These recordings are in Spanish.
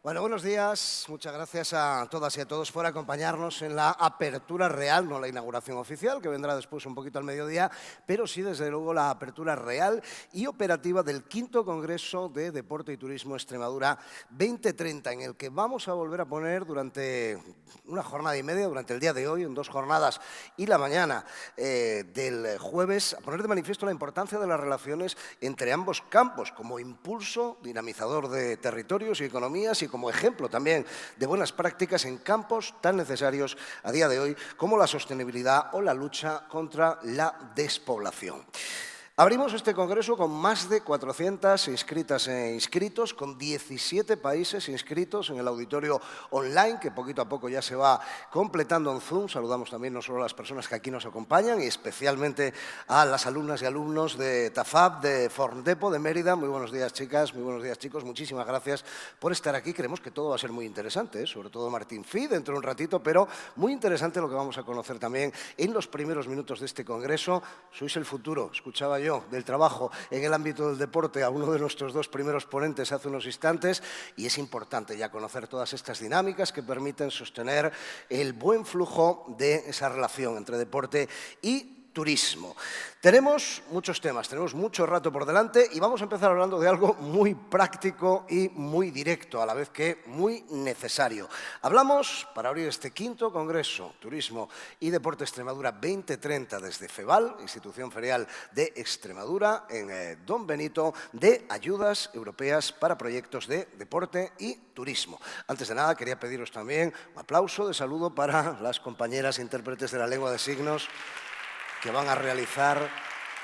Bueno, buenos días. Muchas gracias a todas y a todos por acompañarnos en la apertura real, no la inauguración oficial, que vendrá después un poquito al mediodía, pero sí, desde luego, la apertura real y operativa del quinto Congreso de Deporte y Turismo Extremadura 2030, en el que vamos a volver a poner durante una jornada y media, durante el día de hoy, en 2 jornadas y la mañana del jueves, a poner de manifiesto la importancia de las relaciones entre ambos campos, como impulso dinamizador de territorios y economías y como ejemplo también de buenas prácticas en campos tan necesarios a día de hoy como la sostenibilidad o la lucha contra la despoblación. Abrimos este congreso con más de 400 inscritas e inscritos, con 17 países inscritos en el auditorio online, que poquito a poco ya se va completando en Zoom. Saludamos también no solo a las personas que aquí nos acompañan, y especialmente a las alumnas y alumnos de TAFAP, de Forndepo, de Mérida. Muy buenos días, chicas, muy buenos días, chicos. Muchísimas gracias por estar aquí. Creemos que todo va a ser muy interesante, sobre todo Martín Fi dentro de un ratito, pero muy interesante lo que vamos a conocer también en los primeros minutos de este congreso. Sois el futuro, escuchaba yo, del trabajo en el ámbito del deporte a uno de nuestros 2 primeros ponentes hace unos instantes, y es importante ya conocer todas estas dinámicas que permiten sostener el buen flujo de esa relación entre deporte y turismo. Tenemos muchos temas, tenemos mucho rato por delante y vamos a empezar hablando de algo muy práctico y muy directo, a la vez que muy necesario. Hablamos, para abrir este quinto Congreso Turismo y Deporte Extremadura 2030 desde FEVAL, Institución Ferial de Extremadura, en Don Benito, de ayudas europeas para proyectos de deporte y turismo. Antes de nada, quería pediros también un aplauso de saludo para las compañeras intérpretes de la lengua de signos, que van a realizar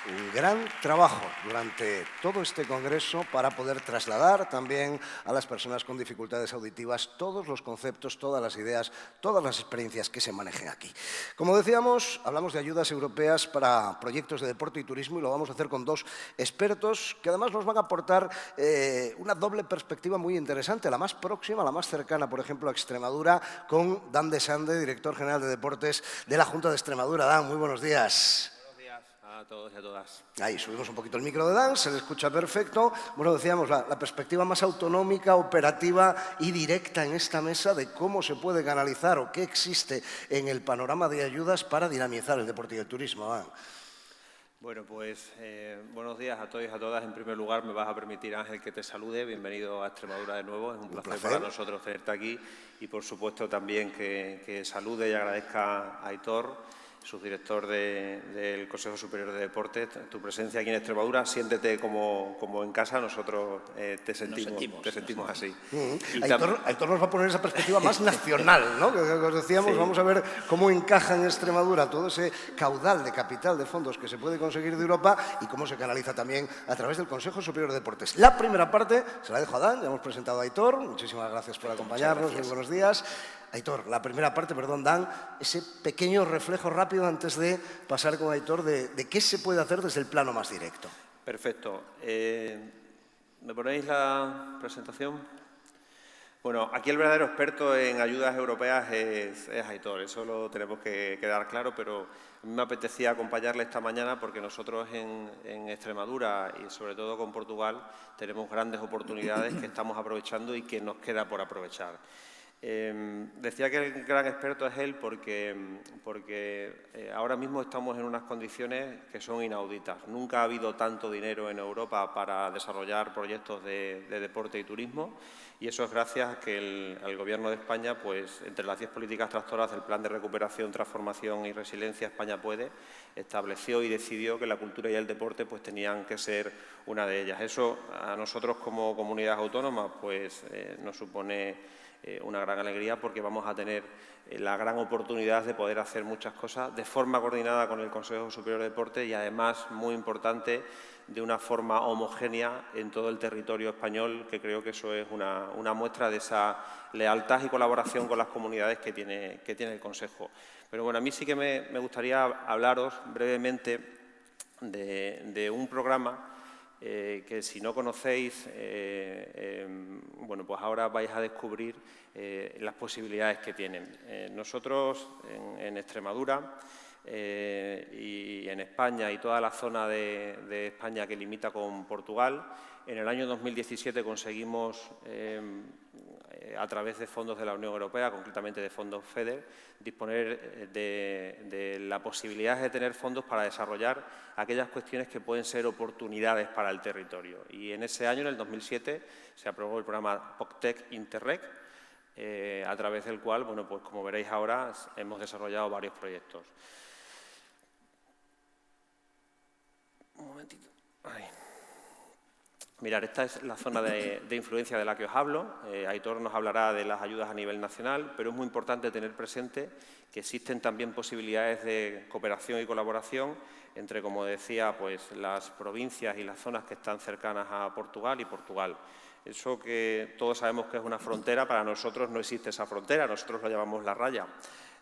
un gran trabajo durante todo este congreso para poder trasladar también a las personas con dificultades auditivas todos los conceptos, todas las ideas, todas las experiencias que se manejen aquí. Como decíamos, hablamos de ayudas europeas para proyectos de deporte y turismo, y lo vamos a hacer con 2 expertos que además nos van a aportar una doble perspectiva muy interesante, la más próxima, la más cercana, por ejemplo, a Extremadura, con Dan de Sande, director general de Deportes de la Junta de Extremadura. Dan, muy buenos días. Buenos días a todos y a todas. Ahí, subimos un poquito el micro de Dan, se le escucha perfecto. Bueno, decíamos, la perspectiva más autonómica, operativa y directa en esta mesa de cómo se puede canalizar o qué existe en el panorama de ayudas para dinamizar el deporte y el turismo. Dan. Bueno, pues buenos días a todos y a todas. En primer lugar, me vas a permitir, Ángel, que te salude. Bienvenido a Extremadura de nuevo. Es un placer para nosotros tenerte aquí. Y, por supuesto, también que salude y agradezca a Aitor, subdirector del Consejo Superior de Deportes, tu presencia aquí en Extremadura. Siéntete como en casa, nosotros te sentimos así. Aitor nos va a poner esa perspectiva más nacional, ¿no? Que os decíamos, sí. Vamos a ver cómo encaja en Extremadura todo ese caudal de capital de fondos que se puede conseguir de Europa y cómo se canaliza también a través del Consejo Superior de Deportes. La primera parte se la dejo a Dan, ya hemos presentado a Aitor. Muchísimas gracias por acompañarnos, muy buenos días. Aitor, la primera parte, perdón, Dan, ese pequeño reflejo rápido antes de pasar con Aitor de qué se puede hacer desde el plano más directo. Perfecto. ¿Me ponéis la presentación? Bueno, aquí el verdadero experto en ayudas europeas es Aitor, eso lo tenemos que quedar claro, pero a mí me apetecía acompañarle esta mañana porque nosotros en Extremadura y sobre todo con Portugal tenemos grandes oportunidades que estamos aprovechando y que nos queda por aprovechar. Decía que el gran experto es él porque ahora mismo estamos en unas condiciones que son inauditas. Nunca ha habido tanto dinero en Europa para desarrollar proyectos de deporte y turismo, y eso es gracias a que el Gobierno de España, pues entre las 10 políticas tractoras del Plan de Recuperación, Transformación y Resiliencia España Puede, estableció y decidió que la cultura y el deporte pues tenían que ser una de ellas. Eso a nosotros como comunidad autónoma pues nos supone una gran alegría porque vamos a tener la gran oportunidad de poder hacer muchas cosas de forma coordinada con el Consejo Superior de Deportes y además, muy importante, de una forma homogénea en todo el territorio español, que creo que eso es una muestra de esa lealtad y colaboración con las comunidades que tiene el Consejo. Pero bueno, a mí sí que me gustaría hablaros brevemente de un programa que si no conocéis, bueno, pues ahora vais a descubrir las posibilidades que tienen. Nosotros en Extremadura y en España y toda la zona de España que limita con Portugal, en el año 2017 conseguimos a través de fondos de la Unión Europea, concretamente de fondos FEDER, disponer de la posibilidad de tener fondos para desarrollar aquellas cuestiones que pueden ser oportunidades para el territorio. Y en ese año, en el 2007, se aprobó el programa POCTEC Interreg, a través del cual, bueno, pues como veréis ahora, hemos desarrollado varios proyectos. Un momentito. Ahí. Mirad, esta es la zona de influencia de la que os hablo. Aitor nos hablará de las ayudas a nivel nacional, pero es muy importante tener presente que existen también posibilidades de cooperación y colaboración entre, como decía, pues las provincias y las zonas que están cercanas a Portugal y Portugal. Eso que todos sabemos que es una frontera, para nosotros no existe esa frontera, nosotros lo llamamos la raya.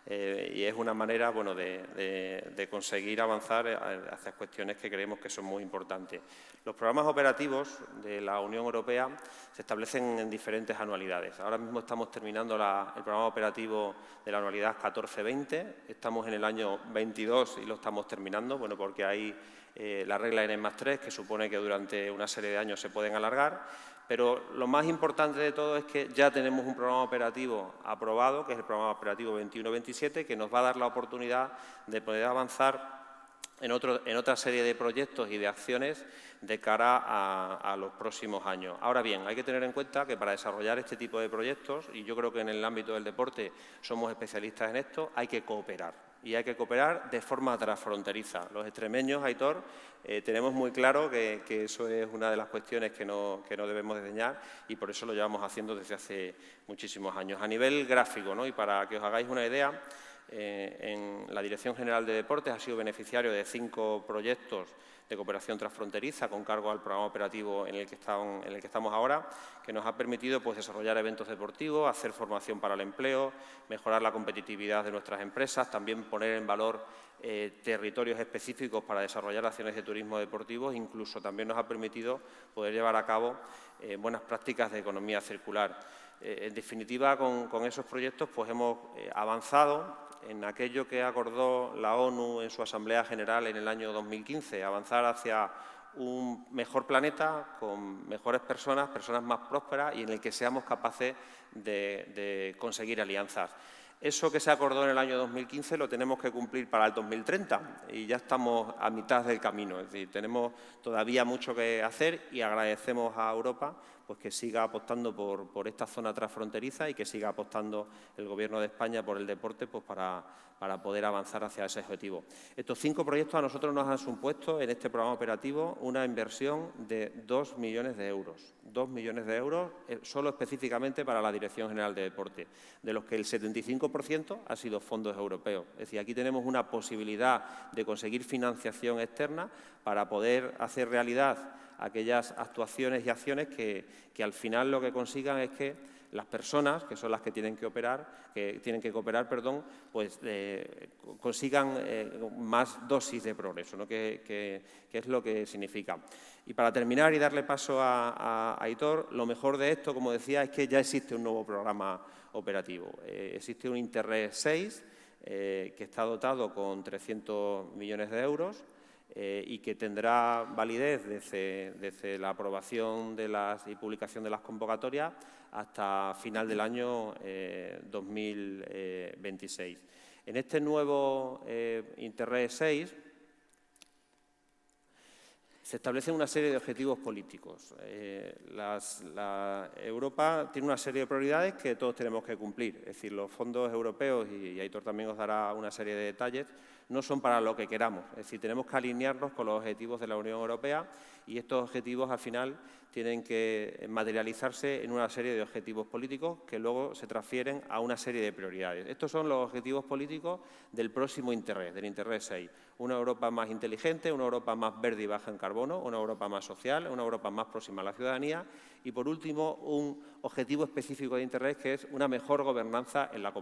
Y es una manera, bueno, de conseguir avanzar hacia cuestiones que creemos que son muy importantes. Los programas operativos de la Unión Europea se establecen en diferentes anualidades. Ahora mismo estamos terminando el programa operativo de la anualidad 14-20, estamos en el año 22 y lo estamos terminando, bueno, porque hay la regla N+3, que supone que durante una serie de años se pueden alargar. Pero lo más importante de todo es que ya tenemos un programa operativo aprobado, que es el programa operativo 21-27, que nos va a dar la oportunidad de poder avanzar en otra serie de proyectos y de acciones de cara a los próximos años. Ahora bien, hay que tener en cuenta que para desarrollar este tipo de proyectos, y yo creo que en el ámbito del deporte somos especialistas en esto, hay que cooperar. Y hay que cooperar de forma transfronteriza. Los extremeños, Aitor, tenemos muy claro que eso es una de las cuestiones que no debemos desdeñar y por eso lo llevamos haciendo desde hace muchísimos años. A nivel gráfico, ¿no? Y para que os hagáis una idea, en la Dirección General de Deportes ha sido beneficiario de 5 proyectos de cooperación transfronteriza con cargo al programa operativo en el que estamos ahora, que nos ha permitido pues, desarrollar eventos deportivos, hacer formación para el empleo, mejorar la competitividad de nuestras empresas, también poner en valor territorios específicos para desarrollar acciones de turismo deportivo, incluso también nos ha permitido poder llevar a cabo buenas prácticas de economía circular. En definitiva, con esos proyectos pues, hemos avanzado en aquello que acordó la ONU en su Asamblea General en el año 2015, avanzar hacia un mejor planeta, con mejores personas, personas más prósperas y en el que seamos capaces de conseguir alianzas. Eso que se acordó en el año 2015 lo tenemos que cumplir para el 2030 y ya estamos a mitad del camino. Es decir, tenemos todavía mucho que hacer y agradecemos a Europa pues, que siga apostando por esta zona transfronteriza y que siga apostando el Gobierno de España por el deporte pues, para poder avanzar hacia ese objetivo. Estos 5 proyectos a nosotros nos han supuesto en este programa operativo una inversión de 2 millones de euros. 2 millones de euros solo específicamente para la Dirección General de Deporte, de los que el 75% ha sido fondos europeos. Es decir, aquí tenemos una posibilidad de conseguir financiación externa para poder hacer realidad aquellas actuaciones y acciones que al final lo que consigan es que las personas, que son las que tienen que cooperar, pues consigan más dosis de progreso, ¿no? que es lo que significa. Y para terminar y darle paso a Aitor, lo mejor de esto, como decía, es que ya existe un nuevo programa operativo. Existe un Interreg 6 que está dotado con 300 millones de euros, y que tendrá validez desde la aprobación y publicación de las convocatorias hasta final del año 2026. En este nuevo Interreg 6 se establecen una serie de objetivos políticos. Europa tiene una serie de prioridades que todos tenemos que cumplir. Es decir, los fondos europeos, y Aitor también os dará una serie de detalles, no son para lo que queramos. Es decir, tenemos que alinearnos con los objetivos de la Unión Europea y estos objetivos, al final, tienen que materializarse en una serie de objetivos políticos que luego se transfieren a una serie de prioridades. Estos son los objetivos políticos del próximo Interreg, del Interreg 6. Una Europa más inteligente, una Europa más verde y baja en carbono, una Europa más social, una Europa más próxima a la ciudadanía y, por último, un objetivo específico de Interreg que es una mejor gobernanza en la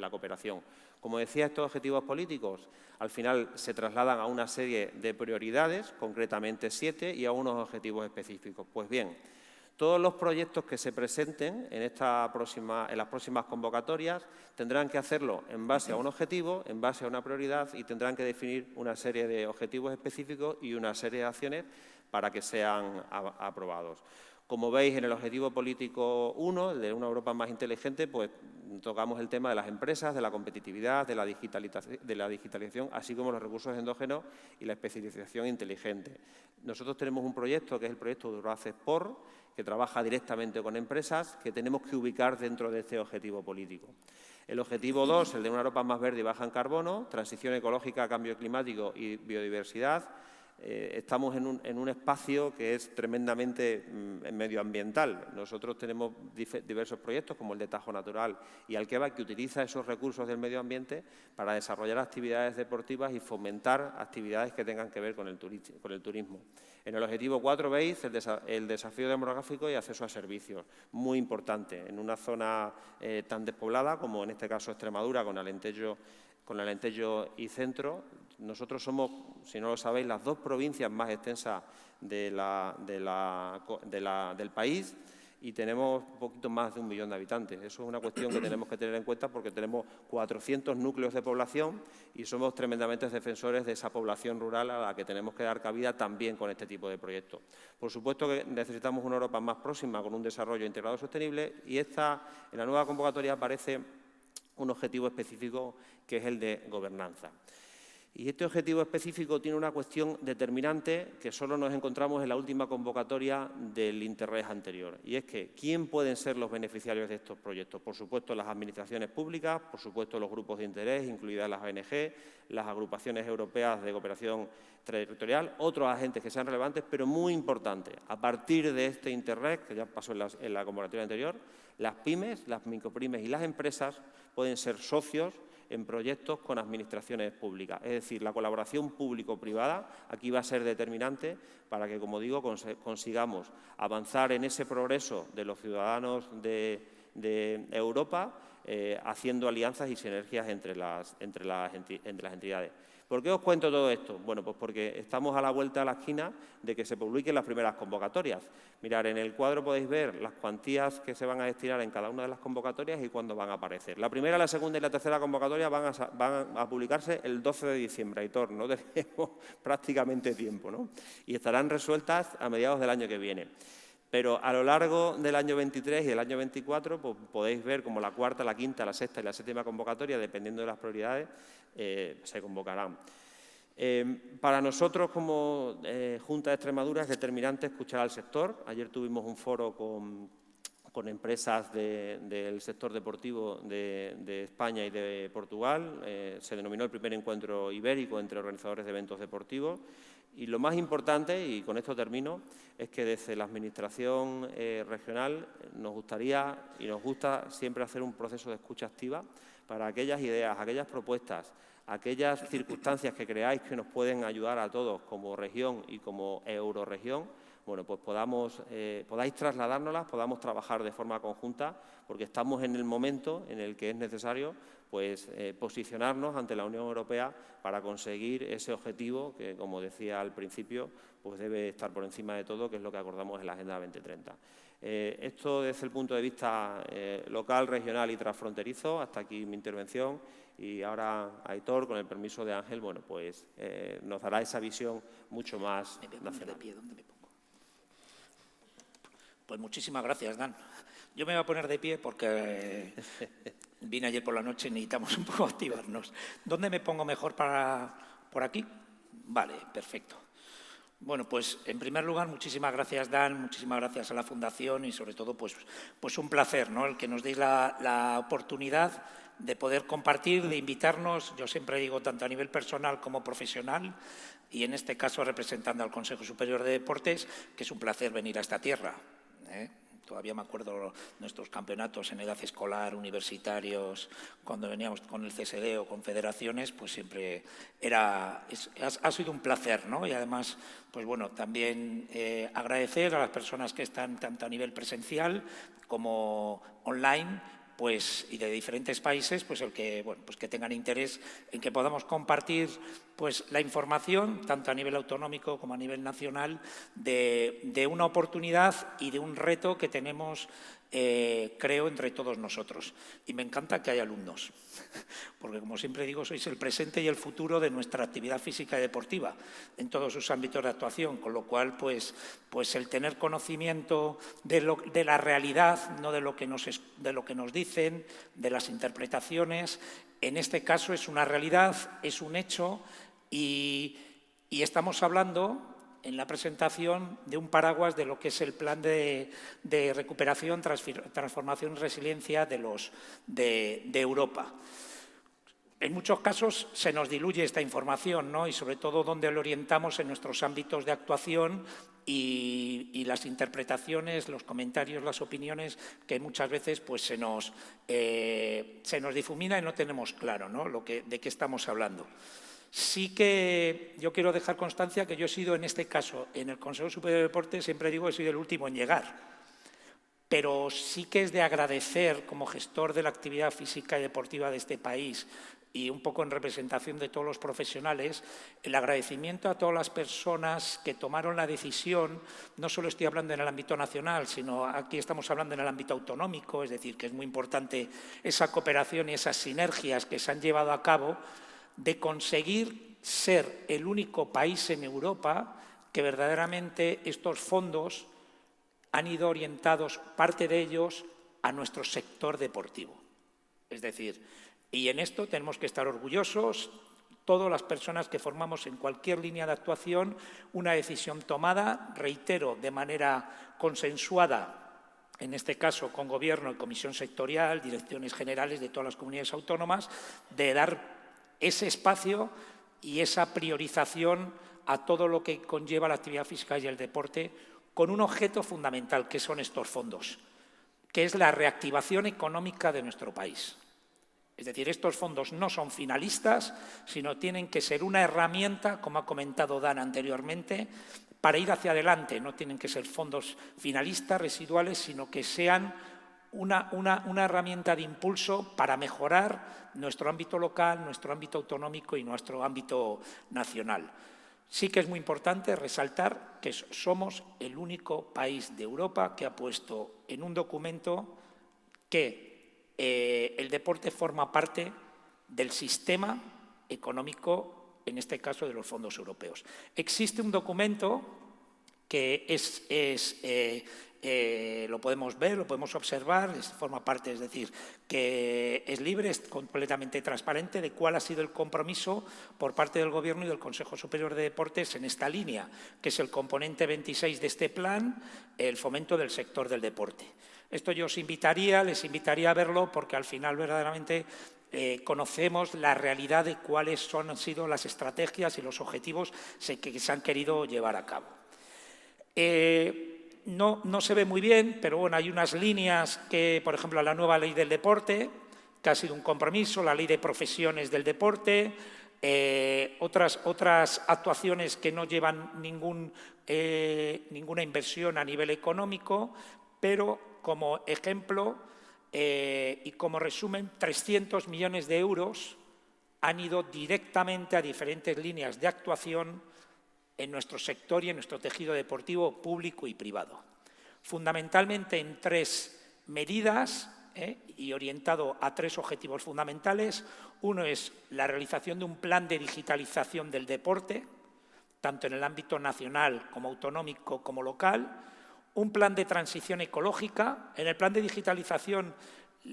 cooperación. Como decía, estos objetivos políticos al final se trasladan a una serie de prioridades, concretamente 7, y a unos objetivos específicos. Pues bien, todos los proyectos que se presenten en las próximas convocatorias tendrán que hacerlo en base a un objetivo, en base a una prioridad y tendrán que definir una serie de objetivos específicos y una serie de acciones para que sean aprobados. Como veis, en el objetivo político 1, el de una Europa más inteligente, pues tocamos el tema de las empresas, de la competitividad, de la digitalización, así como los recursos endógenos y la especialización inteligente. Nosotros tenemos un proyecto que es el proyecto Durace-Sport, que trabaja directamente con empresas que tenemos que ubicar dentro de este objetivo político. El objetivo 2, el de una Europa más verde y baja en carbono, transición ecológica, cambio climático y biodiversidad. Estamos en un espacio que es tremendamente medioambiental. Nosotros tenemos diversos proyectos, como el de Tajo Natural y Alqueva, que utiliza esos recursos del medio ambiente para desarrollar actividades deportivas y fomentar actividades que tengan que ver con el turismo. En el objetivo 4 veis el desafío demográfico y acceso a servicios, muy importante, en una zona tan despoblada como en este caso Extremadura, con Alentejo y Centro. Nosotros somos, si no lo sabéis, las 2 provincias más extensas del país y tenemos un poquito más de 1 millón de habitantes. Eso es una cuestión que tenemos que tener en cuenta porque tenemos 400 núcleos de población y somos tremendamente defensores de esa población rural a la que tenemos que dar cabida también con este tipo de proyectos. Por supuesto que necesitamos una Europa más próxima con un desarrollo integrado sostenible y en la nueva convocatoria aparece un objetivo específico que es el de gobernanza. Y este objetivo específico tiene una cuestión determinante que solo nos encontramos en la última convocatoria del Interreg anterior. Y es que, ¿quién pueden ser los beneficiarios de estos proyectos? Por supuesto, las administraciones públicas, por supuesto, los grupos de interés, incluidas las ONG, las agrupaciones europeas de cooperación territorial, otros agentes que sean relevantes, pero muy importante, a partir de este Interreg, que ya pasó en la convocatoria anterior, las pymes, las micropymes y las empresas pueden ser socios en proyectos con administraciones públicas. Es decir, la colaboración público-privada aquí va a ser determinante para que, como digo, consigamos avanzar en ese progreso de los ciudadanos de Europa, haciendo alianzas y sinergias entre las entidades. ¿Por qué os cuento todo esto? Bueno, pues porque estamos a la vuelta de la esquina de que se publiquen las primeras convocatorias. Mirad, en el cuadro podéis ver las cuantías que se van a destinar en cada una de las convocatorias y cuándo van a aparecer. La primera, la segunda y la tercera convocatoria van a publicarse el 12 de diciembre, Aitor, no tenemos prácticamente tiempo, ¿no? Y estarán resueltas a mediados del año que viene. Pero a lo largo del año 23 y del año 24 pues, podéis ver como la cuarta, la quinta, la sexta y la séptima convocatoria, dependiendo de las prioridades, se convocarán. Para nosotros, como Junta de Extremadura, es determinante escuchar al sector. Ayer tuvimos un foro con empresas del sector deportivo de España y de Portugal. Se denominó el primer encuentro ibérico entre organizadores de eventos deportivos. Y lo más importante, y con esto termino, es que desde la Administración regional nos gustaría y nos gusta siempre hacer un proceso de escucha activa para aquellas ideas, aquellas propuestas, aquellas circunstancias que creáis que nos pueden ayudar a todos como región y como eurorregión. Bueno, pues podáis trasladárnoslas, podamos trabajar de forma conjunta, porque estamos en el momento en el que es necesario pues, posicionarnos ante la Unión Europea para conseguir ese objetivo que, como decía al principio, pues debe estar por encima de todo, que es lo que acordamos en la Agenda 2030. Esto desde el punto de vista local, regional y transfronterizo. Hasta aquí mi intervención. Y ahora Aitor, con el permiso de Ángel, bueno, pues nos dará esa visión mucho más nacional. ¿Dónde me pongo? Pues muchísimas gracias, Dan. Yo me voy a poner de pie porque vine ayer por la noche y necesitamos un poco activarnos. ¿Dónde me pongo mejor por aquí? Vale, perfecto. Bueno, pues en primer lugar, muchísimas gracias, Dan, muchísimas gracias a la Fundación y sobre todo, pues un placer, ¿no? El que nos deis la oportunidad de poder compartir, de invitarnos, yo siempre digo, tanto a nivel personal como profesional, y en este caso representando al Consejo Superior de Deportes, que es un placer venir a esta tierra, ¿eh? Todavía me acuerdo nuestros campeonatos en edad escolar, universitarios, cuando veníamos con el CSD o con federaciones, pues siempre ha sido un placer, ¿no? Y además, pues bueno, también agradecer a las personas que están tanto a nivel presencial como online, pues, y de diferentes países, pues que tengan interés en que podamos compartir pues la información, tanto a nivel autonómico como a nivel nacional, de una oportunidad y de un reto que tenemos creo, entre todos nosotros. Y me encanta que haya alumnos, porque como siempre digo, sois el presente y el futuro de nuestra actividad física y deportiva en todos sus ámbitos de actuación, con lo cual pues el tener conocimiento de la realidad, no de lo que nos dicen, de las interpretaciones, en este caso es una realidad, es un hecho y estamos hablando en la presentación de un paraguas de lo que es el plan de recuperación, transformación y resiliencia de Europa. En muchos casos se nos diluye esta información, ¿no? Y sobre todo donde lo orientamos en nuestros ámbitos de actuación y las interpretaciones, los comentarios, las opiniones que muchas veces pues, se nos difumina y no tenemos claro, ¿no? de qué estamos hablando. Sí que yo quiero dejar constancia que yo he sido, en este caso, en el Consejo Superior de Deportes, siempre digo que he sido el último en llegar, pero sí que es de agradecer como gestor de la actividad física y deportiva de este país y un poco en representación de todos los profesionales, el agradecimiento a todas las personas que tomaron la decisión, no solo estoy hablando en el ámbito nacional, sino aquí estamos hablando en el ámbito autonómico, es decir, que es muy importante esa cooperación y esas sinergias que se han llevado a cabo de conseguir ser el único país en Europa que verdaderamente estos fondos han ido orientados, parte de ellos, a nuestro sector deportivo. Es decir, y en esto tenemos que estar orgullosos, todas las personas que formamos en cualquier línea de actuación, una decisión tomada, reitero, de manera consensuada, en este caso con Gobierno y Comisión Sectorial, direcciones generales de todas las comunidades autónomas, de dar ese espacio y esa priorización a todo lo que conlleva la actividad física y el deporte con un objeto fundamental, que son estos fondos, que es la reactivación económica de nuestro país. Es decir, estos fondos no son finalistas, sino tienen que ser una herramienta, como ha comentado Dan anteriormente, para ir hacia adelante. No tienen que ser fondos finalistas, residuales, sino que sean una herramienta de impulso para mejorar nuestro ámbito local, nuestro ámbito autonómico y nuestro ámbito nacional. Sí que es muy importante resaltar que somos el único país de Europa que ha puesto en un documento que el deporte forma parte del sistema económico, en este caso de los fondos europeos. Existe un documento que lo podemos ver, lo podemos observar, forma parte, es decir, que es libre, es completamente transparente de cuál ha sido el compromiso por parte del Gobierno y del Consejo Superior de Deportes en esta línea, que es el componente 26 de este plan, el fomento del sector del deporte. Esto yo les invitaría a verlo porque al final verdaderamente conocemos la realidad de cuáles han sido las estrategias y los objetivos que se han querido llevar a cabo. No se ve muy bien, pero bueno, hay unas líneas que, por ejemplo, la nueva ley del deporte, que ha sido un compromiso, la ley de profesiones del deporte, otras actuaciones que no llevan ninguna inversión a nivel económico, pero como ejemplo y como resumen, 300 millones de euros han ido directamente a diferentes líneas de actuación en nuestro sector y en nuestro tejido deportivo público y privado. Fundamentalmente en 3 medidas y orientado a 3 objetivos fundamentales. Uno es la realización de un plan de digitalización del deporte, tanto en el ámbito nacional como autonómico como local. Un plan de transición ecológica. En el plan de digitalización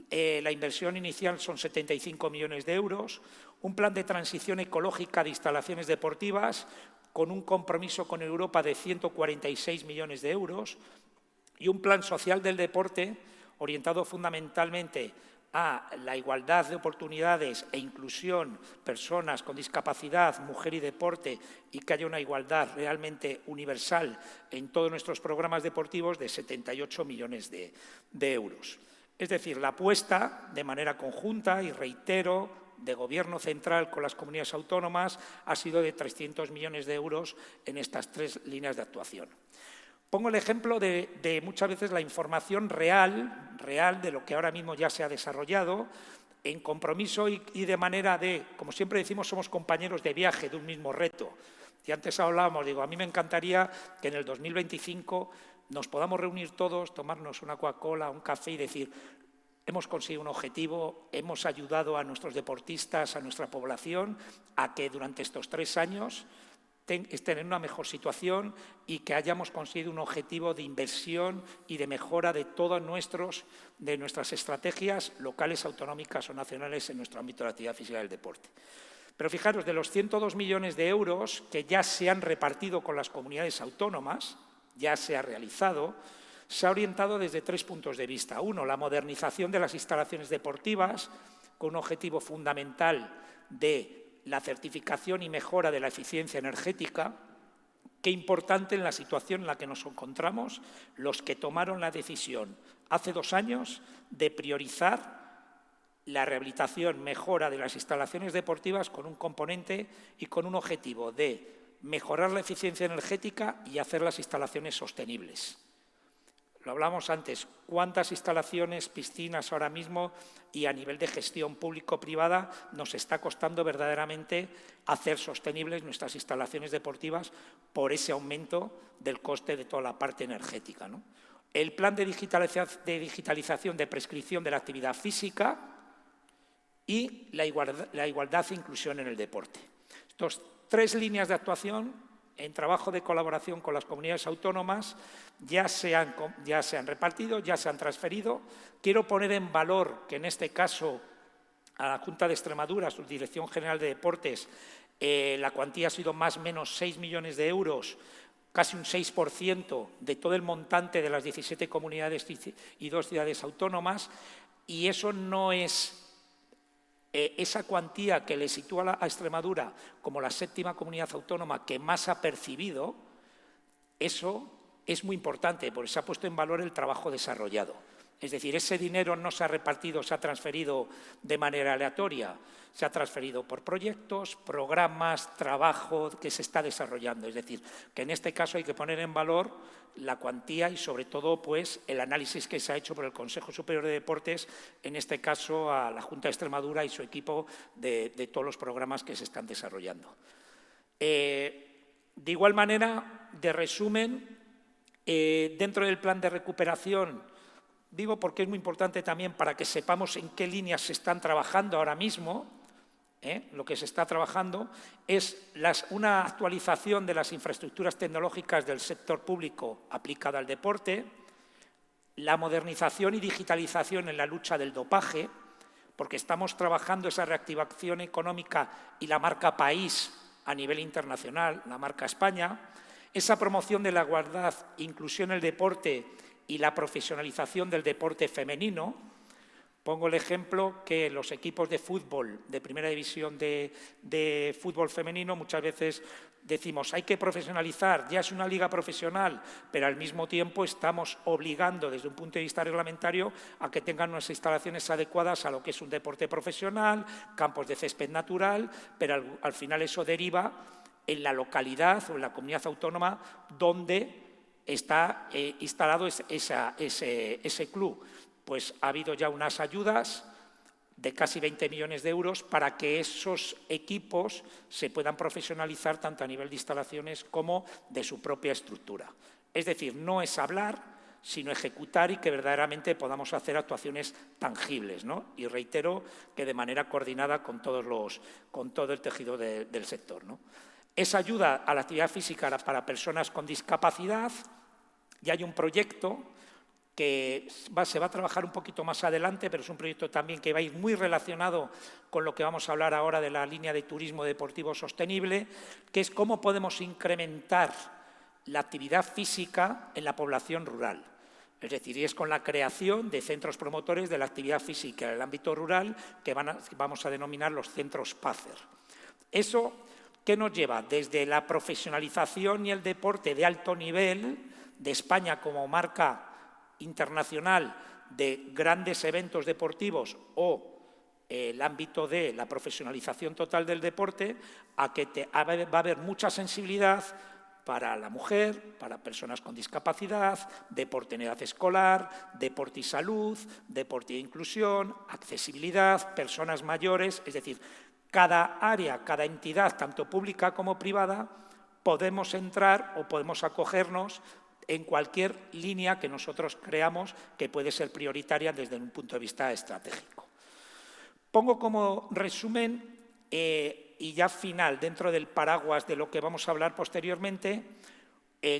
la inversión inicial son 75 millones de euros. Un plan de transición ecológica de instalaciones deportivas con un compromiso con Europa de 146 millones de euros y un plan social del deporte orientado fundamentalmente a la igualdad de oportunidades e inclusión, personas con discapacidad, mujer y deporte, y que haya una igualdad realmente universal en todos nuestros programas deportivos de 78 millones de euros. Es decir, la apuesta de manera conjunta, y reitero, de Gobierno central con las comunidades autónomas ha sido de 300 millones de euros en estas 3 líneas de actuación. Pongo el ejemplo de muchas veces la información real de lo que ahora mismo ya se ha desarrollado en compromiso y de manera de, como siempre decimos, somos compañeros de viaje de un mismo reto. Y antes hablábamos, digo, a mí me encantaría que en el 2025 nos podamos reunir todos, tomarnos una Coca-Cola, un café y decir, hemos conseguido un objetivo, hemos ayudado a nuestros deportistas, a nuestra población, a que durante estos 3 años estén en una mejor situación y que hayamos conseguido un objetivo de inversión y de mejora de todas nuestras estrategias locales, autonómicas o nacionales en nuestro ámbito de la actividad física y del deporte. Pero fijaros, de los 102 millones de euros que ya se han repartido con las comunidades autónomas, ya se ha realizado, se ha orientado desde 3 puntos de vista. Uno, la modernización de las instalaciones deportivas, con un objetivo fundamental de la certificación y mejora de la eficiencia energética. Qué importante en la situación en la que nos encontramos los que tomaron la decisión hace 2 años de priorizar la rehabilitación, mejora de las instalaciones deportivas con un componente y con un objetivo de mejorar la eficiencia energética y hacer las instalaciones sostenibles. Lo hablamos antes, cuántas instalaciones, piscinas ahora mismo y a nivel de gestión público-privada nos está costando verdaderamente hacer sostenibles nuestras instalaciones deportivas por ese aumento del coste de toda la parte energética, ¿no? El plan de digitalización de prescripción de la actividad física y la igualdad e inclusión en el deporte. Estas 3 líneas de actuación en trabajo de colaboración con las comunidades autónomas ya se han repartido, ya se han transferido. Quiero poner en valor que en este caso a la Junta de Extremadura, su Dirección General de Deportes, la cuantía ha sido más o menos 6 millones de euros, casi un 6% de todo el montante de las 17 comunidades y 2 ciudades autónomas, y eso no es esa cuantía que le sitúa a Extremadura como la 7ª comunidad autónoma que más ha percibido. Eso es muy importante porque se ha puesto en valor el trabajo desarrollado. Es decir, ese dinero no se ha repartido, se ha transferido de manera aleatoria, se ha transferido por proyectos, programas, trabajo que se está desarrollando. Es decir, que en este caso hay que poner en valor la cuantía y sobre todo pues, el análisis que se ha hecho por el Consejo Superior de Deportes, en este caso a la Junta de Extremadura y su equipo de todos los programas que se están desarrollando. De igual manera, de resumen, dentro del plan de recuperación, digo porque es muy importante también para que sepamos en qué líneas se están trabajando ahora mismo. Lo que se está trabajando es una actualización de las infraestructuras tecnológicas del sector público aplicada al deporte, la modernización y digitalización en la lucha del dopaje, porque estamos trabajando esa reactivación económica y la marca país a nivel internacional, la marca España, esa promoción de la igualdad, inclusión en el deporte y la profesionalización del deporte femenino. Pongo el ejemplo que los equipos de fútbol, de primera división de fútbol femenino, muchas veces decimos hay que profesionalizar, ya es una liga profesional, pero al mismo tiempo estamos obligando desde un punto de vista reglamentario a que tengan unas instalaciones adecuadas a lo que es un deporte profesional, campos de césped natural, pero al final eso deriva en la localidad o en la comunidad autónoma donde está instalado ese club. Pues ha habido ya unas ayudas de casi 20 millones de euros para que esos equipos se puedan profesionalizar tanto a nivel de instalaciones como de su propia estructura. Es decir, no es hablar, sino ejecutar y que verdaderamente podamos hacer actuaciones tangibles, ¿no? Y reitero que de manera coordinada con todo el tejido del sector, ¿no? Esa ayuda a la actividad física para personas con discapacidad, ya hay un proyecto que se va a trabajar un poquito más adelante, pero es un proyecto también que va a ir muy relacionado con lo que vamos a hablar ahora de la línea de turismo deportivo sostenible, que es cómo podemos incrementar la actividad física en la población rural. Es decir, y es con la creación de centros promotores de la actividad física en el ámbito rural que vamos a denominar los centros PACER. Eso, ¿qué nos lleva? Desde la profesionalización y el deporte de alto nivel de España como marca internacional de grandes eventos deportivos o el ámbito de la profesionalización total del deporte, a que va a haber mucha sensibilidad para la mujer, para personas con discapacidad, deporte en edad escolar, deporte y salud, deporte e inclusión, accesibilidad, personas mayores, es decir, cada área, cada entidad, tanto pública como privada, podemos entrar o podemos acogernos en cualquier línea que nosotros creamos que puede ser prioritaria desde un punto de vista estratégico. Pongo como resumen y ya final, dentro del paraguas de lo que vamos a hablar posteriormente,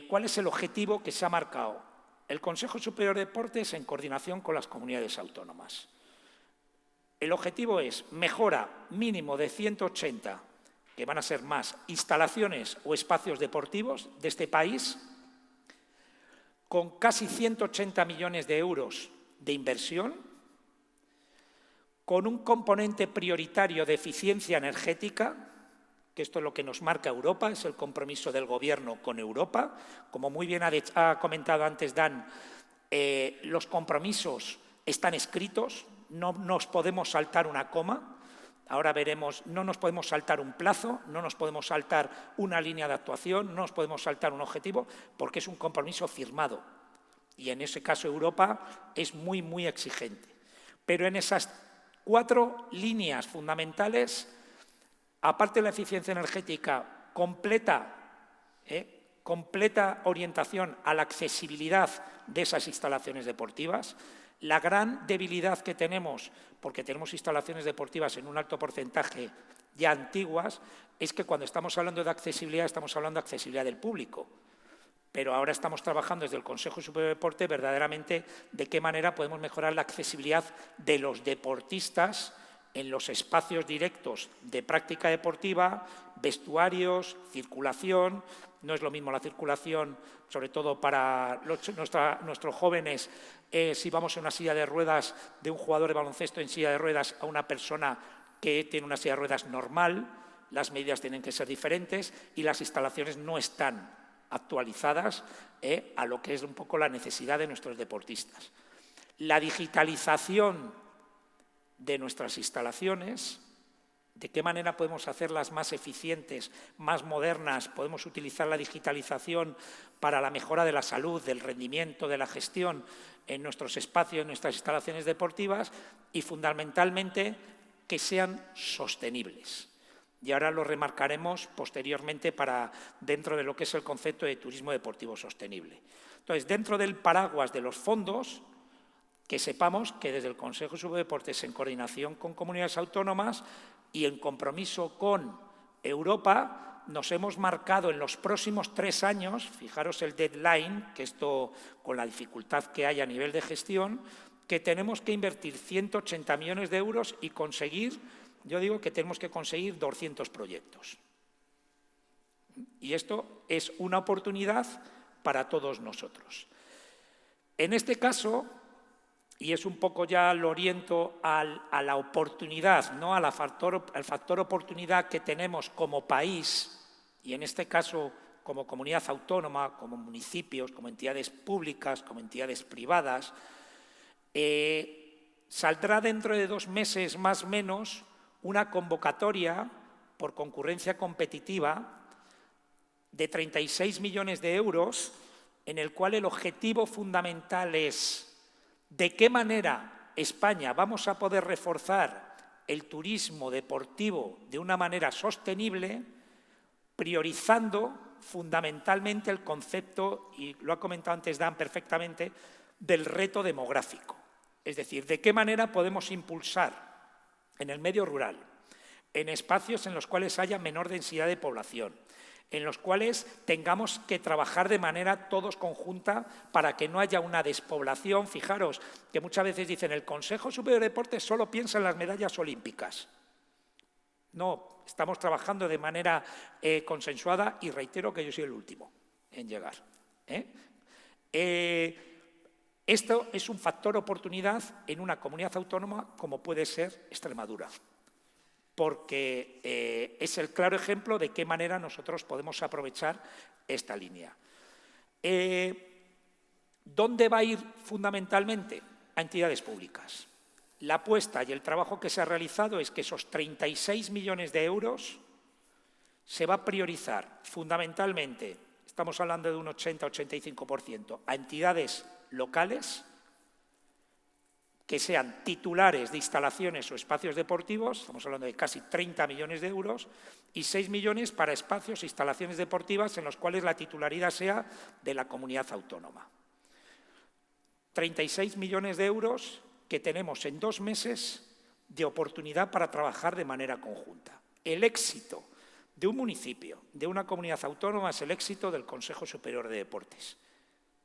cuál es el objetivo que se ha marcado el Consejo Superior de Deportes en coordinación con las comunidades autónomas. El objetivo es mejora mínimo de 180, que van a ser más, instalaciones o espacios deportivos de este país, con casi 180 millones de euros de inversión, con un componente prioritario de eficiencia energética, que esto es lo que nos marca Europa, es el compromiso del Gobierno con Europa. Como muy bien ha comentado antes Dan, los compromisos están escritos, no nos podemos saltar una coma. Ahora veremos, no nos podemos saltar un plazo, no nos podemos saltar una línea de actuación, no nos podemos saltar un objetivo, porque es un compromiso firmado. Y en ese caso Europa es muy, muy exigente. Pero en esas 4 líneas fundamentales, aparte de la eficiencia energética, completa orientación a la accesibilidad de esas instalaciones deportivas. La gran debilidad que tenemos, porque tenemos instalaciones deportivas en un alto porcentaje ya antiguas, es que cuando estamos hablando de accesibilidad, estamos hablando de accesibilidad del público. Pero ahora estamos trabajando desde el Consejo Superior de Deporte verdaderamente de qué manera podemos mejorar la accesibilidad de los deportistas en los espacios directos de práctica deportiva, vestuarios, circulación. No es lo mismo la circulación, sobre todo para nuestros jóvenes, si vamos en una silla de ruedas de un jugador de baloncesto en silla de ruedas a una persona que tiene una silla de ruedas normal. Las medidas tienen que ser diferentes y las instalaciones no están actualizadas a lo que es un poco la necesidad de nuestros deportistas. La digitalización de nuestras instalaciones, de qué manera podemos hacerlas más eficientes, más modernas, podemos utilizar la digitalización para la mejora de la salud, del rendimiento, de la gestión en nuestros espacios, en nuestras instalaciones deportivas y fundamentalmente que sean sostenibles. Y ahora lo remarcaremos posteriormente dentro de lo que es el concepto de turismo deportivo sostenible. Entonces, dentro del paraguas de los fondos, que sepamos que desde el Consejo Superior de Deportes, en coordinación con comunidades autónomas y en compromiso con Europa, nos hemos marcado en los próximos 3 años, fijaros el deadline, que esto con la dificultad que hay a nivel de gestión, que tenemos que invertir 180 millones de euros y conseguir, yo digo que tenemos que conseguir 200 proyectos. Y esto es una oportunidad para todos nosotros. En este caso, y es un poco ya lo oriento a la oportunidad, ¿no? al factor oportunidad que tenemos como país, y en este caso como comunidad autónoma, como municipios, como entidades públicas, como entidades privadas, saldrá dentro de 2 meses más o menos una convocatoria por concurrencia competitiva de 36 millones de euros, en el cual el objetivo fundamental es ¿de qué manera España vamos a poder reforzar el turismo deportivo de una manera sostenible, priorizando fundamentalmente el concepto, y lo ha comentado antes Dan perfectamente, del reto demográfico? Es decir, ¿de qué manera podemos impulsar en el medio rural, en espacios en los cuales haya menor densidad de población, en los cuales tengamos que trabajar de manera todos conjunta para que no haya una despoblación? Fijaros que muchas veces dicen el Consejo Superior de Deportes solo piensa en las medallas olímpicas. No, estamos trabajando de manera consensuada y reitero que yo soy el último en llegar. Esto es un factor oportunidad en una comunidad autónoma como puede ser Extremadura, porque es el claro ejemplo de qué manera nosotros podemos aprovechar esta línea. ¿Dónde va a ir fundamentalmente? A entidades públicas. La apuesta y el trabajo que se ha realizado es que esos 36 millones de euros se va a priorizar fundamentalmente, estamos hablando de un 80-85%, a entidades locales que sean titulares de instalaciones o espacios deportivos, estamos hablando de casi 30 millones de euros, y 6 millones para espacios e instalaciones deportivas en los cuales la titularidad sea de la comunidad autónoma. 36 millones de euros que tenemos en 2 meses de oportunidad para trabajar de manera conjunta. El éxito de un municipio, de una comunidad autónoma, es el éxito del Consejo Superior de Deportes.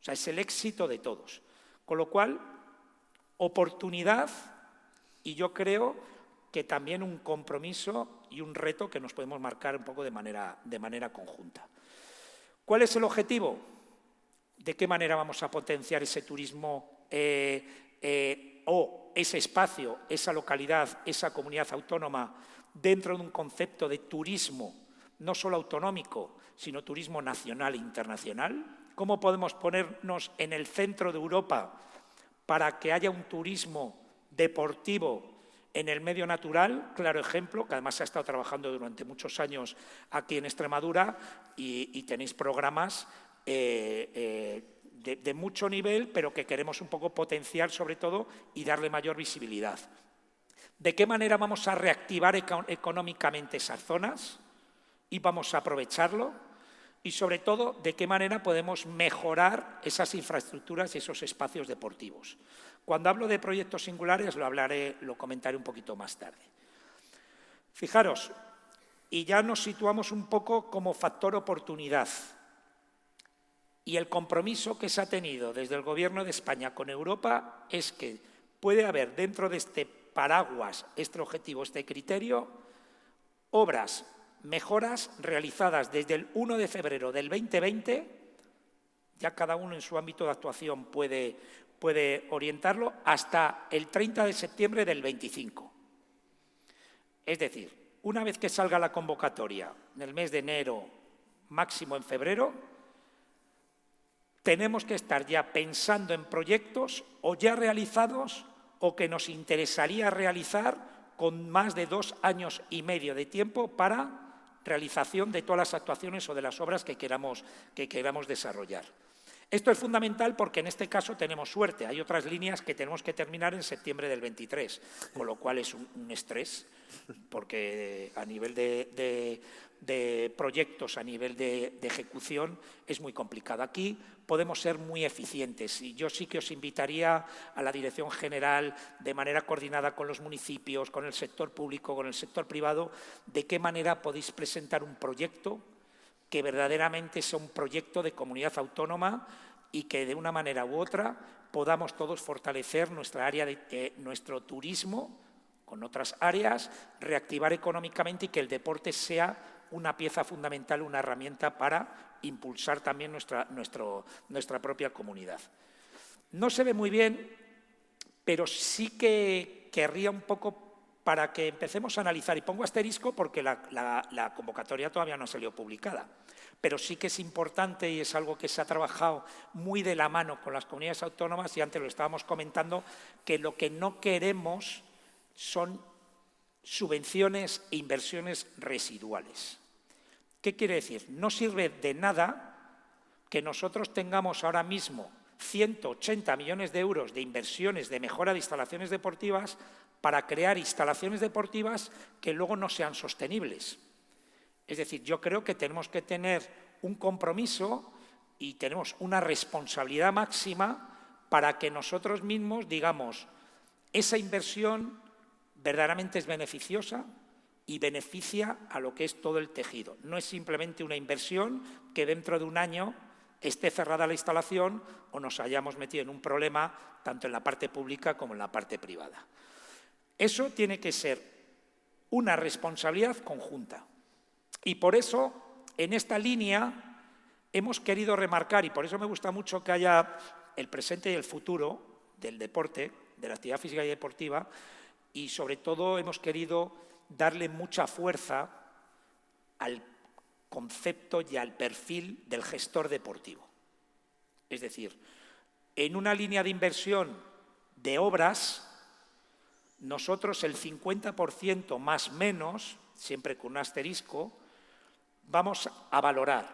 O sea, es el éxito de todos. Con lo cual, oportunidad y yo creo que también un compromiso y un reto que nos podemos marcar un poco de manera conjunta. ¿Cuál es el objetivo? ¿De qué manera vamos a potenciar ese turismo o ese espacio, esa localidad, esa comunidad autónoma dentro de un concepto de turismo no solo autonómico, sino turismo nacional e internacional? ¿Cómo podemos ponernos en el centro de Europa para que haya un turismo deportivo en el medio natural? Claro ejemplo, que además se ha estado trabajando durante muchos años aquí en Extremadura y tenéis programas de mucho nivel, pero que queremos un poco potenciar sobre todo y darle mayor visibilidad. ¿De qué manera vamos a reactivar económicamente esas zonas y vamos a aprovecharlo? Y sobre todo, ¿de qué manera podemos mejorar esas infraestructuras y esos espacios deportivos? Cuando hablo de proyectos singulares lo comentaré un poquito más tarde. Fijaros, y ya nos situamos un poco como factor oportunidad. Y el compromiso que se ha tenido desde el Gobierno de España con Europa es que puede haber dentro de este paraguas, este objetivo, este criterio, obras, mejoras realizadas desde el 1 de febrero del 2020, ya cada uno en su ámbito de actuación puede orientarlo, hasta el 30 de septiembre del 25. Es decir, una vez que salga la convocatoria en el mes de enero, máximo en febrero, tenemos que estar ya pensando en proyectos o ya realizados o que nos interesaría realizar con más de 2 años y medio de tiempo para realización de todas las actuaciones o de las obras que queramos desarrollar. Esto es fundamental porque en este caso tenemos suerte. Hay otras líneas que tenemos que terminar en septiembre del 23, con lo cual es un estrés, porque a nivel de proyectos, a nivel de ejecución, es muy complicado. Aquí podemos ser muy eficientes y yo sí que os invitaría a la Dirección General, de manera coordinada con los municipios, con el sector público, con el sector privado, de qué manera podéis presentar un proyecto que verdaderamente sea un proyecto de comunidad autónoma y que de una manera u otra podamos todos fortalecer nuestra área nuestro turismo con otras áreas, reactivar económicamente y que el deporte sea una pieza fundamental, una herramienta para impulsar también nuestra propia comunidad. No se ve muy bien, pero sí que querría un poco para que empecemos a analizar, y pongo asterisco porque la convocatoria todavía no salió publicada, pero sí que es importante y es algo que se ha trabajado muy de la mano con las comunidades autónomas y antes lo estábamos comentando, que lo que no queremos son subvenciones e inversiones residuales. ¿Qué quiere decir? No sirve de nada que nosotros tengamos ahora mismo 180 millones de euros de inversiones de mejora de instalaciones deportivas para crear instalaciones deportivas que luego no sean sostenibles. Es decir, yo creo que tenemos que tener un compromiso y tenemos una responsabilidad máxima para que nosotros mismos digamos, esa inversión verdaderamente es beneficiosa y beneficia a lo que es todo el tejido. No es simplemente una inversión que dentro de un año esté cerrada la instalación o nos hayamos metido en un problema tanto en la parte pública como en la parte privada. Eso tiene que ser una responsabilidad conjunta. Y por eso, en esta línea, hemos querido remarcar, y por eso me gusta mucho que haya el presente y el futuro del deporte, de la actividad física y deportiva, y sobre todo hemos querido darle mucha fuerza al concepto y al perfil del gestor deportivo. Es decir, en una línea de inversión de obras, nosotros el 50% más menos, siempre con un asterisco, vamos a valorar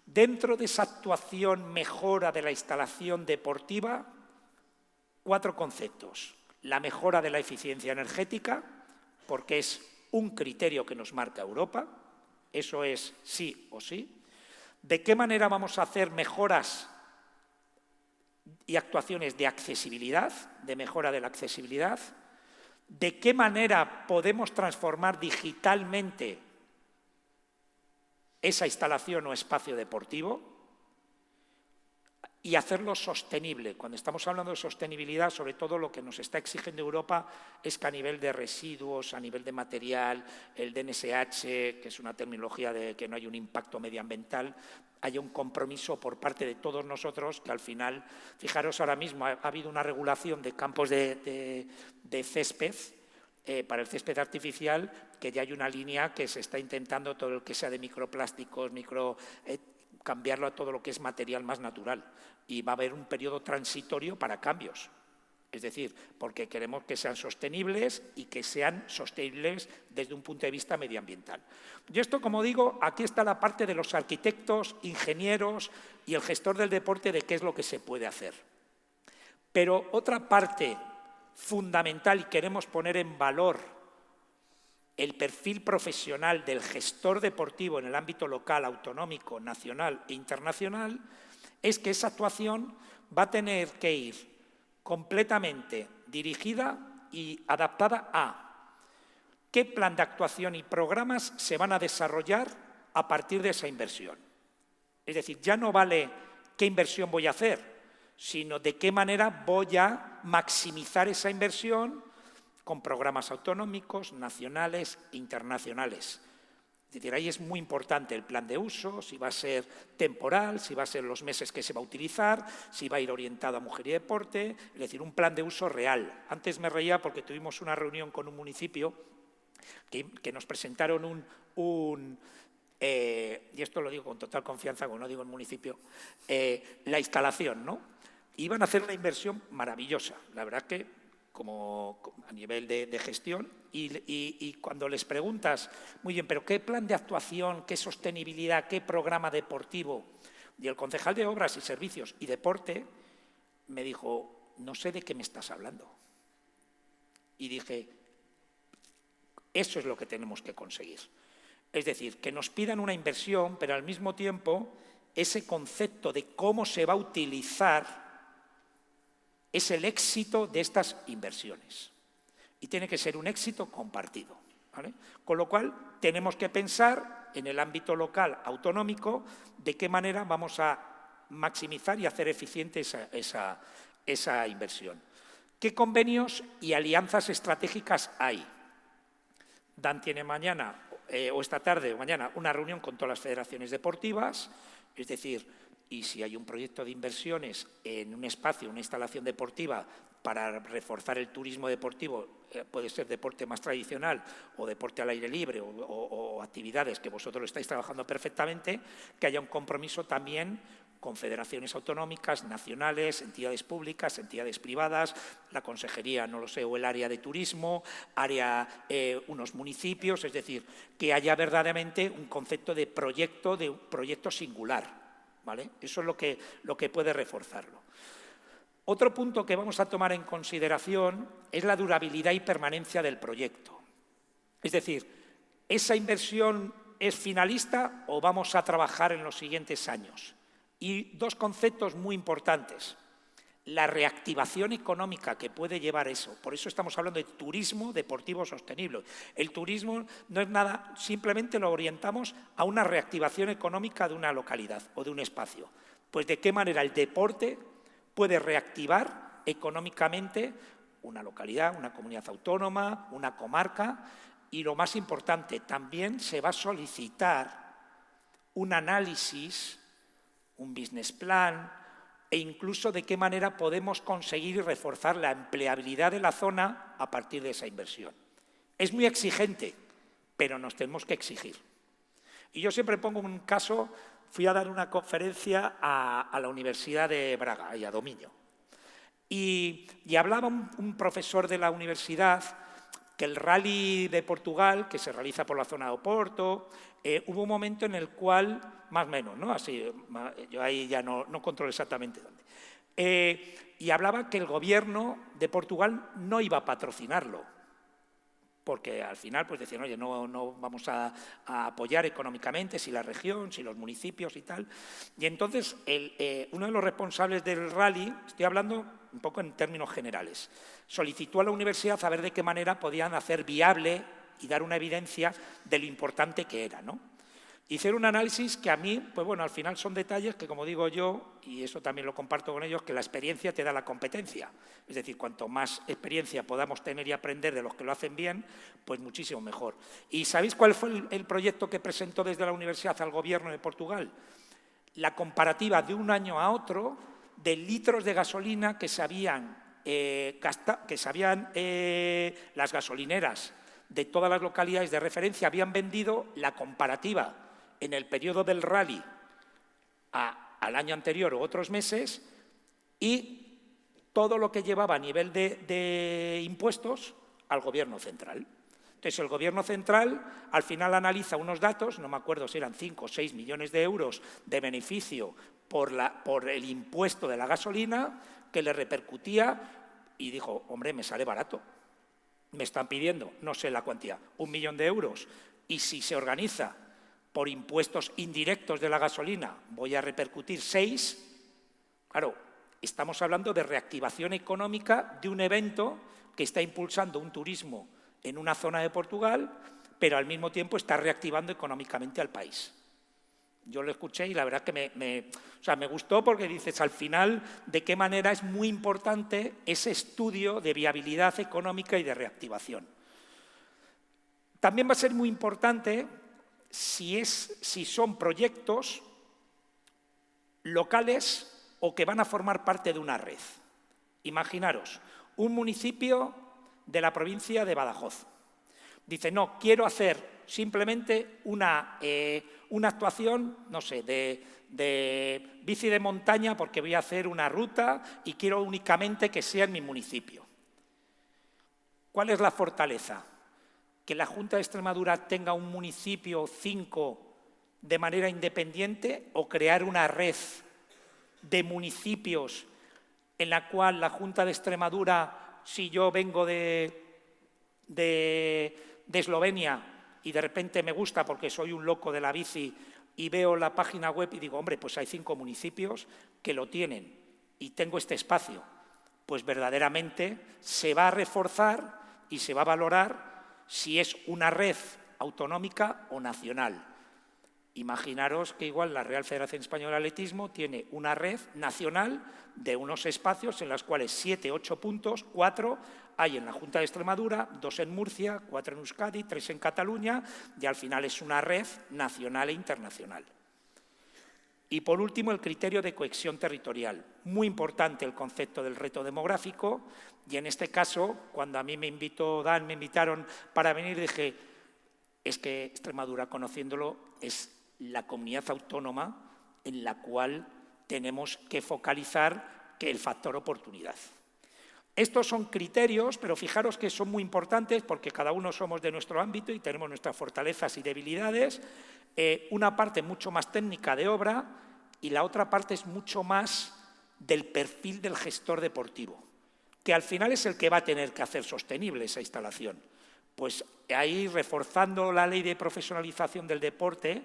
dentro de esa actuación mejora de la instalación deportiva 4 conceptos. La mejora de la eficiencia energética, porque es un criterio que nos marca Europa, eso es sí o sí. ¿De qué manera vamos a hacer mejoras y actuaciones de accesibilidad, de mejora de la accesibilidad? ¿De qué manera podemos transformar digitalmente esa instalación o espacio deportivo y hacerlo sostenible? Cuando estamos hablando de sostenibilidad, sobre todo lo que nos está exigiendo Europa es que a nivel de residuos, a nivel de material, el DNSH, que es una terminología de que no hay un impacto medioambiental, haya un compromiso por parte de todos nosotros que al final, fijaros ahora mismo, ha habido una regulación de campos de césped, para el césped artificial, que ya hay una línea que se está intentando todo lo que sea de microplásticos, cambiarlo a todo lo que es material más natural. Y va a haber un periodo transitorio para cambios. Es decir, porque queremos que sean sostenibles y que sean sostenibles desde un punto de vista medioambiental. Y esto, como digo, aquí está la parte de los arquitectos, ingenieros y el gestor del deporte de qué es lo que se puede hacer. Pero otra parte fundamental, y queremos poner en valor el perfil profesional del gestor deportivo en el ámbito local, autonómico, nacional e internacional, es que esa actuación va a tener que ir completamente dirigida y adaptada a qué plan de actuación y programas se van a desarrollar a partir de esa inversión. Es decir, ya no vale qué inversión voy a hacer, sino de qué manera voy a maximizar esa inversión con programas autonómicos, nacionales e internacionales. Es decir, ahí es muy importante el plan de uso, si va a ser temporal, si va a ser los meses que se va a utilizar, si va a ir orientado a mujer y deporte, es decir, un plan de uso real. Antes me reía porque tuvimos una reunión con un municipio que nos presentaron y esto lo digo con total confianza, como no digo el municipio, la instalación, ¿no? Iban a hacer una inversión maravillosa, la verdad que como a nivel de gestión, y cuando les preguntas, muy bien, pero ¿qué plan de actuación, qué sostenibilidad, qué programa deportivo? Y el concejal de Obras y Servicios y Deporte me dijo, no sé de qué me estás hablando. Y dije, eso es lo que tenemos que conseguir. Es decir, que nos pidan una inversión, pero al mismo tiempo ese concepto de cómo se va a utilizar es el éxito de estas inversiones. Y tiene que ser un éxito compartido, ¿vale? Con lo cual, tenemos que pensar en el ámbito local autonómico de qué manera vamos a maximizar y hacer eficiente esa inversión. ¿Qué convenios y alianzas estratégicas hay? Dan tiene mañana, o esta tarde o mañana, una reunión con todas las federaciones deportivas, es decir, y si hay un proyecto de inversiones en un espacio, una instalación deportiva para reforzar el turismo deportivo, puede ser deporte más tradicional o deporte al aire libre o actividades que vosotros lo estáis trabajando perfectamente, que haya un compromiso también con federaciones autonómicas, nacionales, entidades públicas, entidades privadas, la consejería, no lo sé, o el área de turismo, unos municipios, es decir, que haya verdaderamente un concepto de un proyecto singular. ¿Vale? Eso es lo que puede reforzarlo. Otro punto que vamos a tomar en consideración es la durabilidad y permanencia del proyecto. Es decir, ¿esa inversión es finalista o vamos a trabajar en los siguientes años? Y dos conceptos muy importantes. La reactivación económica que puede llevar eso. Por eso estamos hablando de turismo deportivo sostenible. El turismo no es nada, simplemente lo orientamos a una reactivación económica de una localidad o de un espacio. Pues de qué manera el deporte puede reactivar económicamente una localidad, una comunidad autónoma, una comarca, y lo más importante, también se va a solicitar un análisis, un business plan, e incluso de qué manera podemos conseguir y reforzar la empleabilidad de la zona a partir de esa inversión. Es muy exigente, pero nos tenemos que exigir. Y yo siempre pongo un caso, fui a dar una conferencia a la Universidad de Braga y a Dominio. Y hablaba un profesor de la universidad que el rally de Portugal, que se realiza por la zona de Oporto, hubo un momento en el cual, más o menos, ¿no? Así, yo ahí ya no controlo exactamente dónde, Y hablaba que el gobierno de Portugal no iba a patrocinarlo, porque al final pues decían, oye, no vamos a apoyar económicamente si la región, si los municipios y tal. Y entonces uno de los responsables del rally, estoy hablando un poco en términos generales, solicitó a la universidad a ver de qué manera podían hacer viable y dar una evidencia de lo importante que era, ¿no? Hicieron un análisis que a mí, pues bueno, al final son detalles que, como digo yo, y eso también lo comparto con ellos, que la experiencia te da la competencia. Es decir, cuanto más experiencia podamos tener y aprender de los que lo hacen bien, pues muchísimo mejor. ¿Y sabéis cuál fue el proyecto que presentó desde la universidad al gobierno de Portugal? La comparativa de un año a otro de litros de gasolina que las gasolineras de todas las localidades de referencia habían vendido, la comparativa en el periodo del rally al año anterior o otros meses, y todo lo que llevaba a nivel de impuestos al gobierno central. Entonces, el gobierno central al final analiza unos datos, no me acuerdo si eran 5 o 6 millones de euros de beneficio por el impuesto de la gasolina, que le repercutía, y dijo, hombre, me sale barato. Me están pidiendo, no sé la cuantía, 1 millón de euros, y si se organiza por impuestos indirectos de la gasolina, voy a repercutir 6, claro, estamos hablando de reactivación económica de un evento que está impulsando un turismo en una zona de Portugal, pero al mismo tiempo está reactivando económicamente al país. Yo lo escuché y la verdad que me gustó, porque dices, al final, de qué manera es muy importante ese estudio de viabilidad económica y de reactivación. También va a ser muy importante si son proyectos locales o que van a formar parte de una red. Imaginaros, un municipio de la provincia de Badajoz dice, no, quiero hacer simplemente una actuación, no sé, de bici de montaña, porque voy a hacer una ruta y quiero únicamente que sea en mi municipio. ¿Cuál es la fortaleza? Que la Junta de Extremadura tenga un municipio 5 de manera independiente, o crear una red de municipios en la cual la Junta de Extremadura, si yo vengo de Eslovenia y de repente me gusta porque soy un loco de la bici y veo la página web y digo, hombre, pues hay 5 municipios que lo tienen y tengo este espacio, pues verdaderamente se va a reforzar y se va a valorar si es una red autonómica o nacional. Imaginaros que igual la Real Federación Española de Atletismo tiene una red nacional de unos espacios en los cuales 7, 8 puntos, 4 hay en la Junta de Extremadura, 2 en Murcia, 4 en Euskadi, 3 en Cataluña, y al final es una red nacional e internacional. Y por último, el criterio de cohesión territorial. Muy importante el concepto del reto demográfico, y en este caso, cuando a mí me invitaron para venir, dije, es que Extremadura, conociéndolo, es la comunidad autónoma en la cual tenemos que focalizar el factor oportunidad. Estos son criterios, pero fijaros que son muy importantes porque cada uno somos de nuestro ámbito y tenemos nuestras fortalezas y debilidades. Una parte mucho más técnica de obra y la otra parte es mucho más del perfil del gestor deportivo, que al final es el que va a tener que hacer sostenible esa instalación. Pues ahí, reforzando la ley de profesionalización del deporte,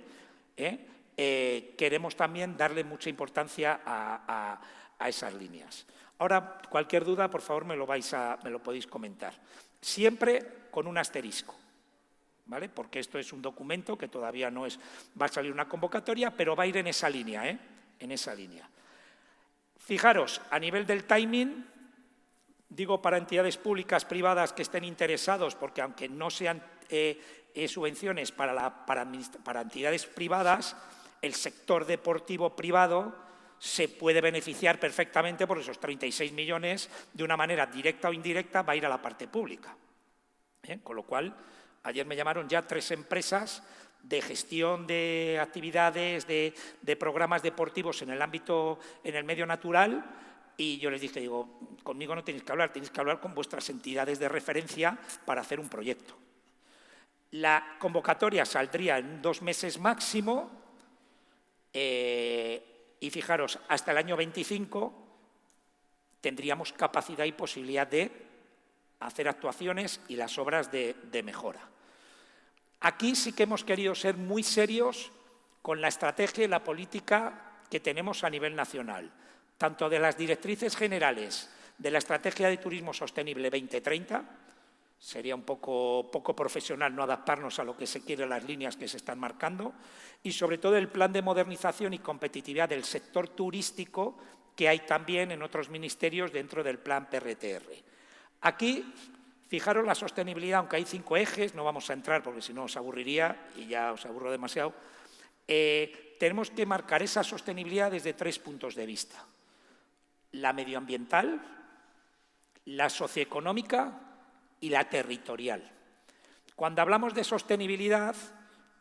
queremos también darle mucha importancia a esas líneas. Ahora, cualquier duda, por favor, me lo podéis comentar. Siempre con un asterisco, ¿vale? Porque esto es un documento que todavía no es, va a salir una convocatoria, pero va a ir en esa línea, en esa línea. Fijaros, a nivel del timing, digo para entidades públicas, privadas que estén interesados, porque aunque no sean subvenciones para entidades privadas, el sector deportivo privado se puede beneficiar perfectamente por esos 36 millones, de una manera directa o indirecta, va a ir a la parte pública. Con lo cual, ayer me llamaron ya 3 empresas de gestión de actividades, de programas deportivos en el ámbito, en el medio natural, y yo les dije, digo, conmigo no tenéis que hablar con vuestras entidades de referencia para hacer un proyecto. La convocatoria saldría en 2 meses máximo, y fijaros, hasta el año 25 tendríamos capacidad y posibilidad de hacer actuaciones y las obras de mejora. Aquí sí que hemos querido ser muy serios con la estrategia y la política que tenemos a nivel nacional, tanto de las directrices generales de la Estrategia de Turismo Sostenible 2030, sería un poco profesional no adaptarnos a lo que se quiere, las líneas que se están marcando, y sobre todo el plan de modernización y competitividad del sector turístico que hay también en otros ministerios dentro del plan PRTR. Aquí, fijaros la sostenibilidad, aunque hay 5 ejes, no vamos a entrar porque si no os aburriría y ya os aburro demasiado, tenemos que marcar esa sostenibilidad desde 3 puntos de vista. La medioambiental, la socioeconómica y la territorial. Cuando hablamos de sostenibilidad,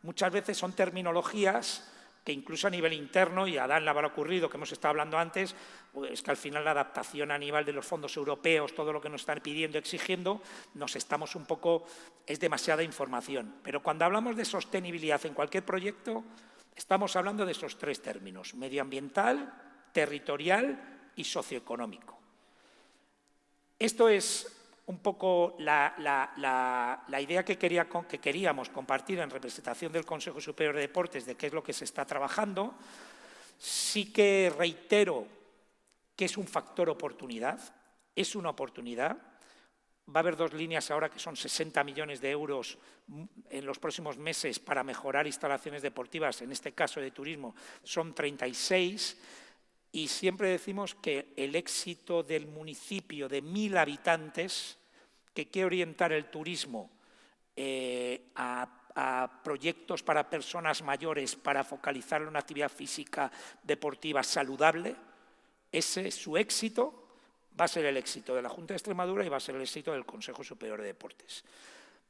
muchas veces son terminologías que incluso a nivel interno, y a Dan le habrá ocurrido, que hemos estado hablando antes, pues que al final la adaptación a nivel de los fondos europeos, todo lo que nos están pidiendo, exigiendo, nos estamos un poco, es demasiada información. Pero cuando hablamos de sostenibilidad en cualquier proyecto, estamos hablando de esos 3 términos: medioambiental, territorial y socioeconómico. Esto es un poco la idea que queríamos compartir en representación del Consejo Superior de Deportes de qué es lo que se está trabajando. Sí que reitero que es un factor oportunidad, es una oportunidad. Va a haber 2 líneas ahora que son 60 millones de euros en los próximos meses para mejorar instalaciones deportivas, en este caso de turismo son 36. Y siempre decimos que el éxito del municipio de 1000 habitantes, que quiere orientar el turismo a proyectos para personas mayores, para focalizar en una actividad física deportiva saludable, su éxito va a ser el éxito de la Junta de Extremadura y va a ser el éxito del Consejo Superior de Deportes.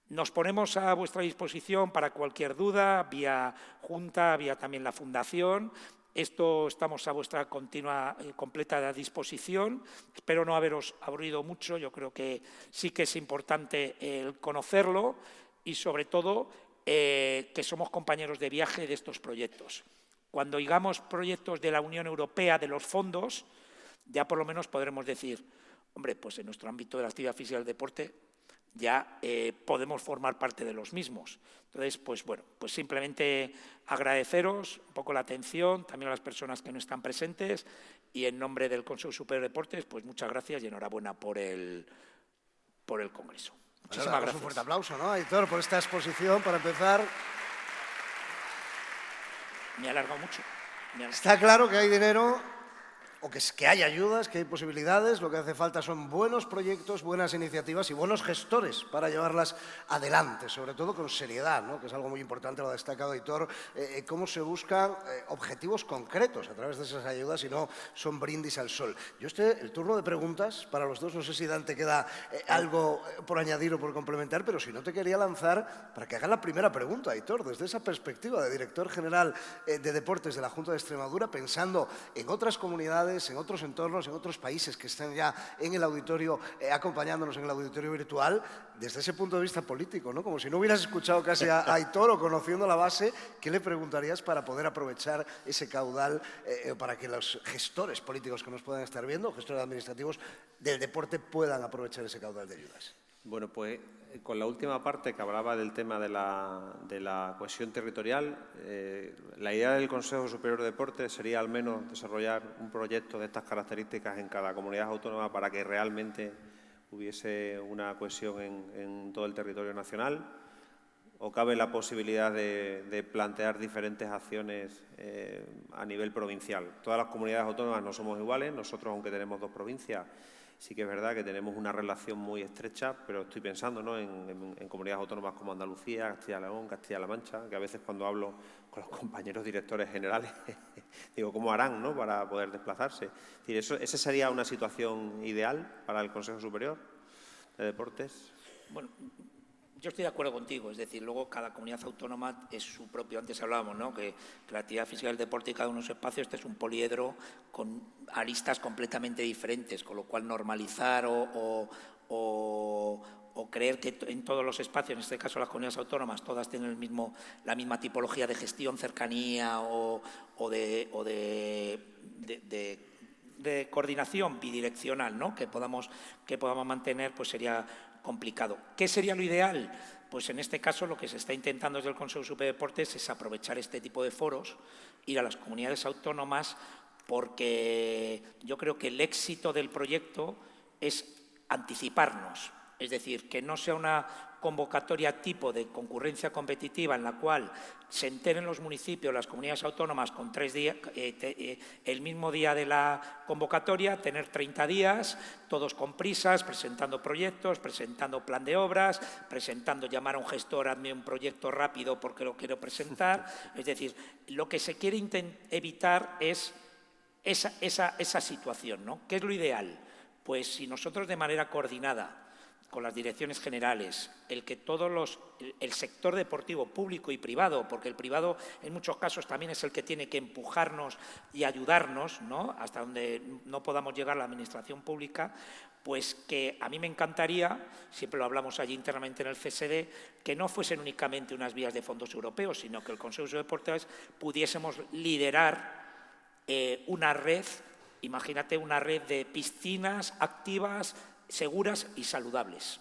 Nos ponemos a vuestra disposición para cualquier duda, vía Junta, vía también la Fundación. Estamos a vuestra continua, completa disposición. Espero no haberos aburrido mucho. Yo creo que sí que es importante el conocerlo y, sobre todo, que somos compañeros de viaje de estos proyectos. Cuando oigamos proyectos de la Unión Europea, de los fondos, ya por lo menos podremos decir, hombre, pues en nuestro ámbito de la actividad física y el deporte ya podemos formar parte de los mismos. Entonces, pues bueno, pues simplemente agradeceros un poco la atención, también a las personas que no están presentes, y en nombre del Consejo Superior de Deportes, pues muchas gracias y enhorabuena por el Congreso. Muchísimas gracias. Un fuerte aplauso, ¿no, Aitor, por esta exposición, para empezar? Me ha alargado mucho. Está claro que hay dinero, o que hay ayudas, que hay posibilidades. Lo que hace falta son buenos proyectos, buenas iniciativas y buenos gestores para llevarlas adelante, sobre todo con seriedad, ¿no?, que es algo muy importante, lo ha destacado Aitor. Cómo se buscan objetivos concretos a través de esas ayudas y no son brindis al sol. Yo el turno de preguntas para los dos, no sé si Dan te queda algo por añadir o por complementar, pero si no, te quería lanzar para que hagan la primera pregunta, Aitor, desde esa perspectiva de director general de Deportes de la Junta de Extremadura, pensando en otras comunidades, en otros entornos, en otros países que están ya en el auditorio, acompañándonos en el auditorio virtual, desde ese punto de vista político, ¿no? Como si no hubieras escuchado casi a Aitor, o conociendo la base, ¿qué le preguntarías para poder aprovechar ese caudal para que los gestores políticos que nos puedan estar viendo, gestores administrativos del deporte, puedan aprovechar ese caudal de ayudas? Bueno, pues con la última parte que hablaba del tema de la cohesión territorial, la idea del Consejo Superior de Deportes sería al menos desarrollar un proyecto de estas características en cada comunidad autónoma para que realmente hubiese una cohesión en todo el territorio nacional. ¿O cabe la posibilidad de plantear diferentes acciones a nivel provincial? Todas las comunidades autónomas no somos iguales. Nosotros, aunque tenemos 2 provincias, sí que es verdad que tenemos una relación muy estrecha, pero estoy pensando, ¿no?, en comunidades autónomas como Andalucía, Castilla y León, Castilla-La Mancha, que a veces cuando hablo con los compañeros directores generales digo, ¿cómo harán, ¿no?, para poder desplazarse? Es decir, ¿esa sería una situación ideal para el Consejo Superior de Deportes? Bueno, yo estoy de acuerdo contigo, es decir, luego cada comunidad autónoma es su propio, antes hablábamos, ¿no?, que la actividad física del deporte y cada uno de sus espacios, este es un poliedro con aristas completamente diferentes, con lo cual normalizar o creer que en todos los espacios, en este caso las comunidades autónomas, todas tienen la misma tipología de gestión, cercanía o de de coordinación bidireccional, ¿no? que podamos mantener, pues sería complicado. ¿Qué sería lo ideal? Pues en este caso lo que se está intentando desde el Consejo Superior de Deportes es aprovechar este tipo de foros, ir a las comunidades autónomas, porque yo creo que el éxito del proyecto es anticiparnos, es decir, que no sea una convocatoria tipo de concurrencia competitiva en la cual se enteren los municipios, las comunidades autónomas con 3 días, el mismo día de la convocatoria, tener 30 días, todos con prisas, presentando proyectos, presentando plan de obras, llamar a un gestor, hazme un proyecto rápido porque lo quiero presentar. Es decir, lo que se quiere evitar es esa situación, ¿no? ¿Qué es lo ideal? Pues si nosotros de manera coordinada con las direcciones generales, el sector deportivo público y privado, porque el privado en muchos casos también es el que tiene que empujarnos y ayudarnos, ¿no? Hasta donde no podamos llegar la administración pública, pues que a mí me encantaría, siempre lo hablamos allí internamente en el CSD, que no fuesen únicamente unas vías de fondos europeos, sino que el Consejo de Deportes pudiésemos liderar una red, imagínate una red de piscinas activas, seguras y saludables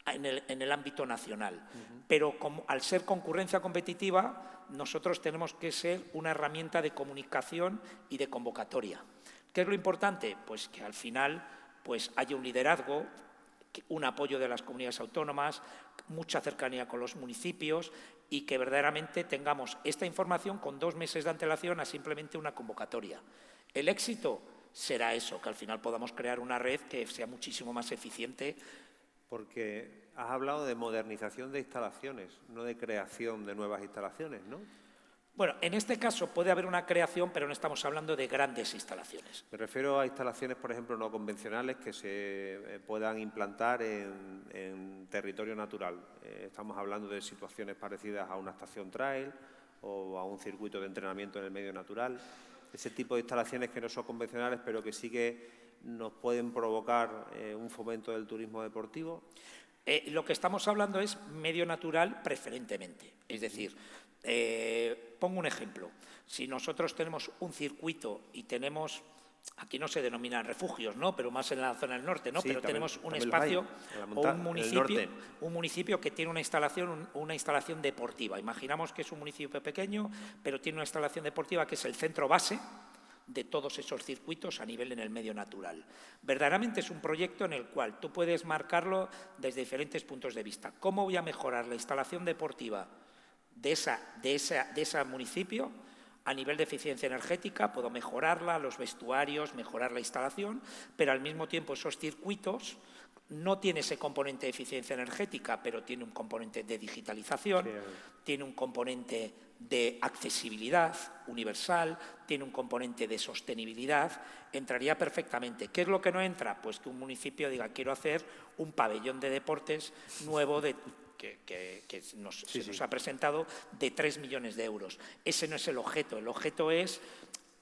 en el ámbito nacional. Pero al ser concurrencia competitiva, nosotros tenemos que ser una herramienta de comunicación y de convocatoria. ¿Qué es lo importante? Pues que al final pues, haya un liderazgo, un apoyo de las comunidades autónomas, mucha cercanía con los municipios y que verdaderamente tengamos esta información con 2 meses de antelación a simplemente una convocatoria. El éxito será eso, que al final podamos crear una red que sea muchísimo más eficiente. Porque has hablado de modernización de instalaciones, no de creación de nuevas instalaciones, ¿no? Bueno, en este caso puede haber una creación, pero no estamos hablando de grandes instalaciones. Me refiero a instalaciones, por ejemplo, no convencionales que se puedan implantar en territorio natural. Estamos hablando de situaciones parecidas a una estación trail o a un circuito de entrenamiento en el medio natural. Ese tipo de instalaciones que no son convencionales, pero que sí que nos pueden provocar un fomento del turismo deportivo. Lo que estamos hablando es medio natural preferentemente. Es decir, pongo un ejemplo. Si nosotros tenemos un circuito y tenemos, aquí no se denominan refugios, ¿no? Pero más en la zona del norte, ¿no? Sí, pero también, tenemos un espacio o un municipio que tiene una instalación deportiva. Imaginamos que es un municipio pequeño, pero tiene una instalación deportiva que es el centro base de todos esos circuitos a nivel en el medio natural. Verdaderamente es un proyecto en el cual tú puedes marcarlo desde diferentes puntos de vista. ¿Cómo voy a mejorar la instalación deportiva de ese municipio? A nivel de eficiencia energética puedo mejorarla, los vestuarios, mejorar la instalación, pero al mismo tiempo esos circuitos no tiene ese componente de eficiencia energética, pero tiene un componente de digitalización, sí, tiene un componente de accesibilidad universal, tiene un componente de sostenibilidad, entraría perfectamente. ¿Qué es lo que no entra? Pues que un municipio diga, quiero hacer un pabellón de deportes nuevo que se nos ha presentado de 3 millones de euros. Ese no es el objeto es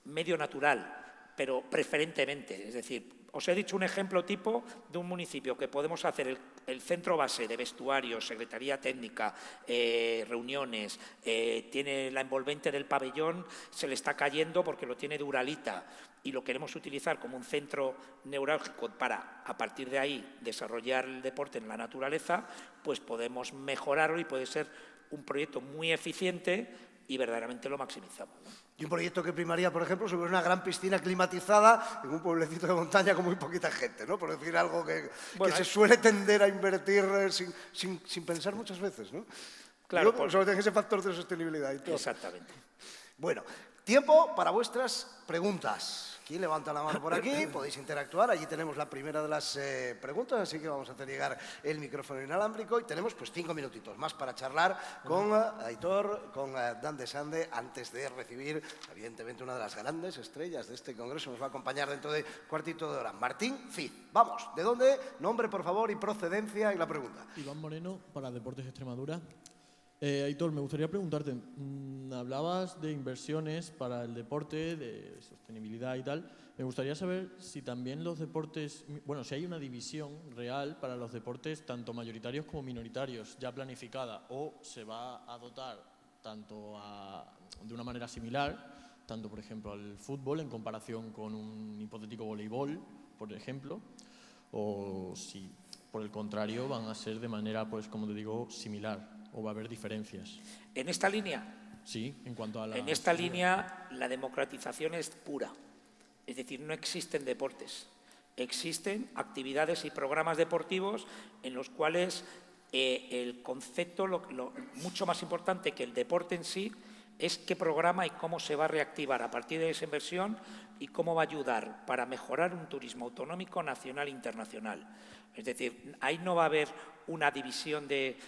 medio natural, pero preferentemente, es decir, os he dicho un ejemplo tipo de un municipio que podemos hacer el centro base de vestuarios, secretaría técnica, reuniones, tiene la envolvente del pabellón, se le está cayendo porque lo tiene de Uralita y lo queremos utilizar como un centro neurálgico para, a partir de ahí, desarrollar el deporte en la naturaleza, pues podemos mejorarlo y puede ser un proyecto muy eficiente y verdaderamente lo maximizamos, ¿no? Y un proyecto que primaría, por ejemplo, sobre una gran piscina climatizada en un pueblecito de montaña con muy poquita gente, ¿no? Por decir algo que se suele tender a invertir sin pensar muchas veces, ¿no? Claro. Sobre todo ese factor de sostenibilidad y todo. Exactamente. Bueno, tiempo para vuestras preguntas. ¿Quién levanta la mano por aquí? Podéis interactuar. Allí tenemos la primera de las preguntas, así que vamos a hacer llegar el micrófono inalámbrico y tenemos pues 5 minutitos más para charlar con Aitor, con Dan de Sande, antes de recibir, evidentemente, una de las grandes estrellas de este congreso. Nos va a acompañar dentro de cuartito de hora. Martín Fiz. Vamos, ¿de dónde? Nombre, por favor, y procedencia y la pregunta. Iván Moreno, para Deportes Extremadura. Aitor, me gustaría preguntarte, hablabas de inversiones para el deporte, de sostenibilidad y tal. Me gustaría saber si también los deportes, bueno, si hay una división real para los deportes tanto mayoritarios como minoritarios ya planificada o se va a dotar tanto de una manera similar tanto, por ejemplo, al fútbol en comparación con un hipotético voleibol, por ejemplo, o si, por el contrario, van a ser de manera, pues, como te digo, similar, o va a haber diferencias. En esta línea, Sí, en cuanto a la... en esta línea la democratización es pura. Es decir, no existen deportes. Existen actividades y programas deportivos en los cuales el concepto, mucho más importante que el deporte en sí, es qué programa y cómo se va a reactivar a partir de esa inversión y cómo va a ayudar para mejorar un turismo autonómico nacional e internacional. Es decir, ahí no va a haber una división de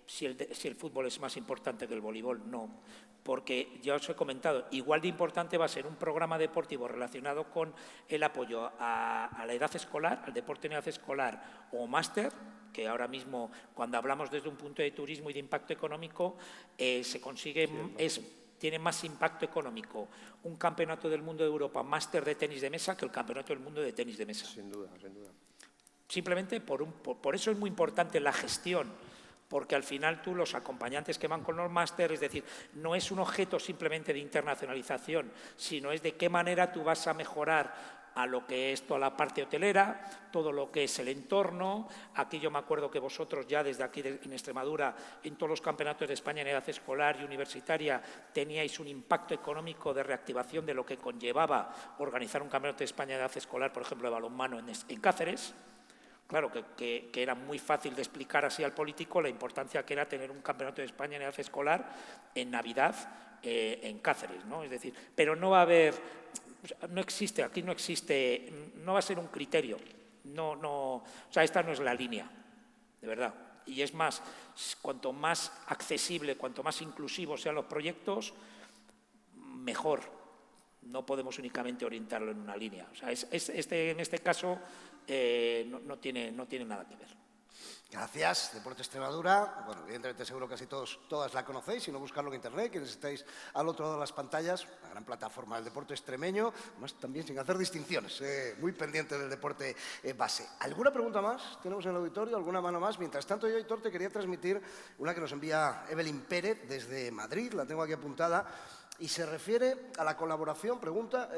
si el fútbol es más importante que el voleibol, no. Porque ya os he comentado, igual de importante va a ser un programa deportivo relacionado con el apoyo a la edad escolar, al deporte en edad escolar o máster, que ahora mismo, cuando hablamos desde un punto de turismo y de impacto económico, se consigue, tiene más impacto económico un campeonato del mundo de Europa máster de tenis de mesa que el campeonato del mundo de tenis de mesa. Sin duda, sin duda. Simplemente por eso es muy importante la gestión, porque al final tú, los acompañantes que van con los máster, es decir, no es un objeto simplemente de internacionalización, sino es de qué manera tú vas a mejorar a lo que es toda la parte hotelera, todo lo que es el entorno. Aquí yo me acuerdo que vosotros ya desde aquí en Extremadura, en todos los campeonatos de España en edad escolar y universitaria, teníais un impacto económico de reactivación de lo que conllevaba organizar un campeonato de España en edad escolar, por ejemplo, de balonmano en Cáceres. Claro, que era muy fácil de explicar así al político la importancia que era tener un campeonato de España en edad escolar en Navidad en Cáceres, ¿no? Es decir, pero no va a haber, no existe, aquí no existe, no va a ser un criterio, o sea, esta no es la línea, de verdad. Y es más, cuanto más accesible, cuanto más inclusivos sean los proyectos, mejor. No podemos únicamente orientarlo en una línea. O sea, en este caso no tiene nada que ver. Gracias, Deporte Extremadura. Bueno, evidentemente seguro que casi todas la conocéis, si no buscarlo en internet, quienes estáis al otro lado de las pantallas, una gran plataforma del deporte extremeño, además también sin hacer distinciones, muy pendiente del deporte base. ¿Alguna pregunta más tenemos en el auditorio? ¿Alguna mano más? Mientras tanto, yo, Aitor, te quería transmitir una que nos envía Evelyn Pérez desde Madrid, la tengo aquí apuntada, y se refiere a la colaboración, pregunta,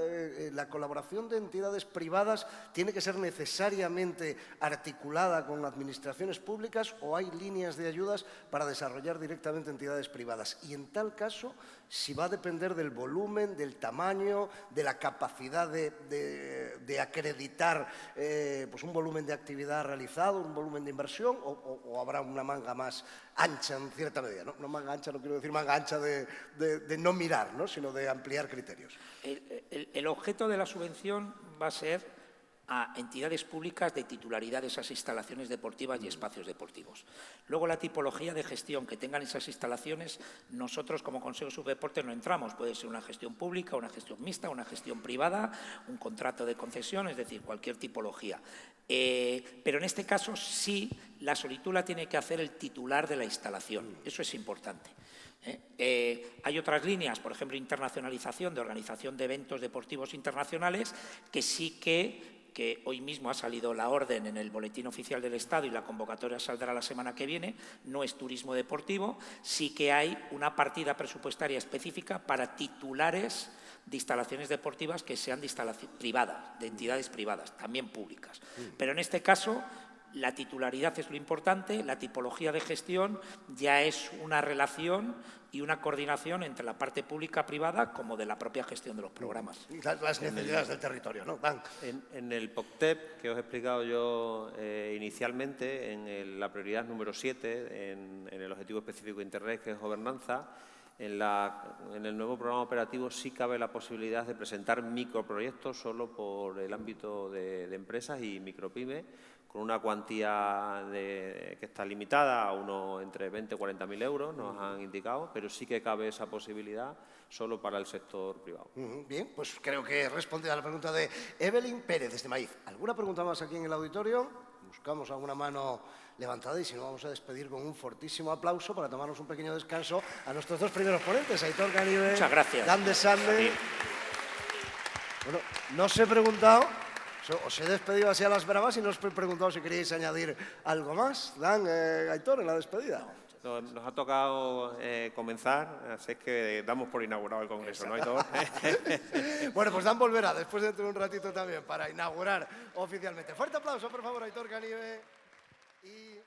¿la colaboración de entidades privadas tiene que ser necesariamente articulada con administraciones públicas o hay líneas de ayudas para desarrollar directamente entidades privadas? Y en tal caso, si va a depender del volumen, del tamaño, de la capacidad de acreditar pues un volumen de actividad realizado, un volumen de inversión, o habrá una manga más ancha en cierta medida, ¿no? No manga ancha, no quiero decir manga ancha de no mirar, ¿no? Sino de ampliar criterios. El objeto de la subvención va a ser a entidades públicas de titularidad de esas instalaciones deportivas y espacios deportivos. Luego, la tipología de gestión que tengan esas instalaciones, nosotros como Consejo Subdeporte no entramos. Puede ser una gestión pública, una gestión mixta, una gestión privada, un contrato de concesión, es decir, cualquier tipología. Pero en este caso sí, la solicitud la tiene que hacer el titular de la instalación. Eso es importante. Hay otras líneas, por ejemplo, internacionalización, de organización de eventos deportivos internacionales, que sí que hoy mismo ha salido la orden en el Boletín Oficial del Estado y la convocatoria saldrá la semana que viene, no es turismo deportivo, sí que hay una partida presupuestaria específica para titulares de instalaciones deportivas que sean de instalaciones privadas, de entidades privadas, también públicas. Pero en este caso, la titularidad es lo importante, la tipología de gestión ya es una relación y una coordinación entre la parte pública privada como de la propia gestión de los programas. Las necesidades del territorio, ¿no? En el POCTEP, que os he explicado yo inicialmente, en la prioridad número 7, en el objetivo específico de Interreg, que es gobernanza, en el nuevo programa operativo sí cabe la posibilidad de presentar microproyectos solo por el ámbito de empresas y micropymes, con una cuantía que está limitada a entre 20 y 40.000 euros, nos han indicado, pero sí que cabe esa posibilidad solo para el sector privado. Bien, pues creo que he respondido a la pregunta de Evelyn Pérez desde Maíz. ¿Alguna pregunta más aquí en el auditorio? Buscamos alguna mano levantada y si no vamos a despedir con un fortísimo aplauso para tomarnos un pequeño descanso a nuestros dos primeros ponentes, Aitor Ganive, Muchas gracias. Dan de Sande. Bueno, no os he preguntado Os he despedido así a las bravas y no os he preguntado si queríais añadir algo más. Dan, Aitor, en la despedida. Nos ha tocado comenzar, así es que damos por inaugurado el Congreso, ¿no, Aitor? Bueno, pues Dan volverá después de un ratito también para inaugurar oficialmente. Fuerte aplauso, por favor, Aitor Ganive. Y...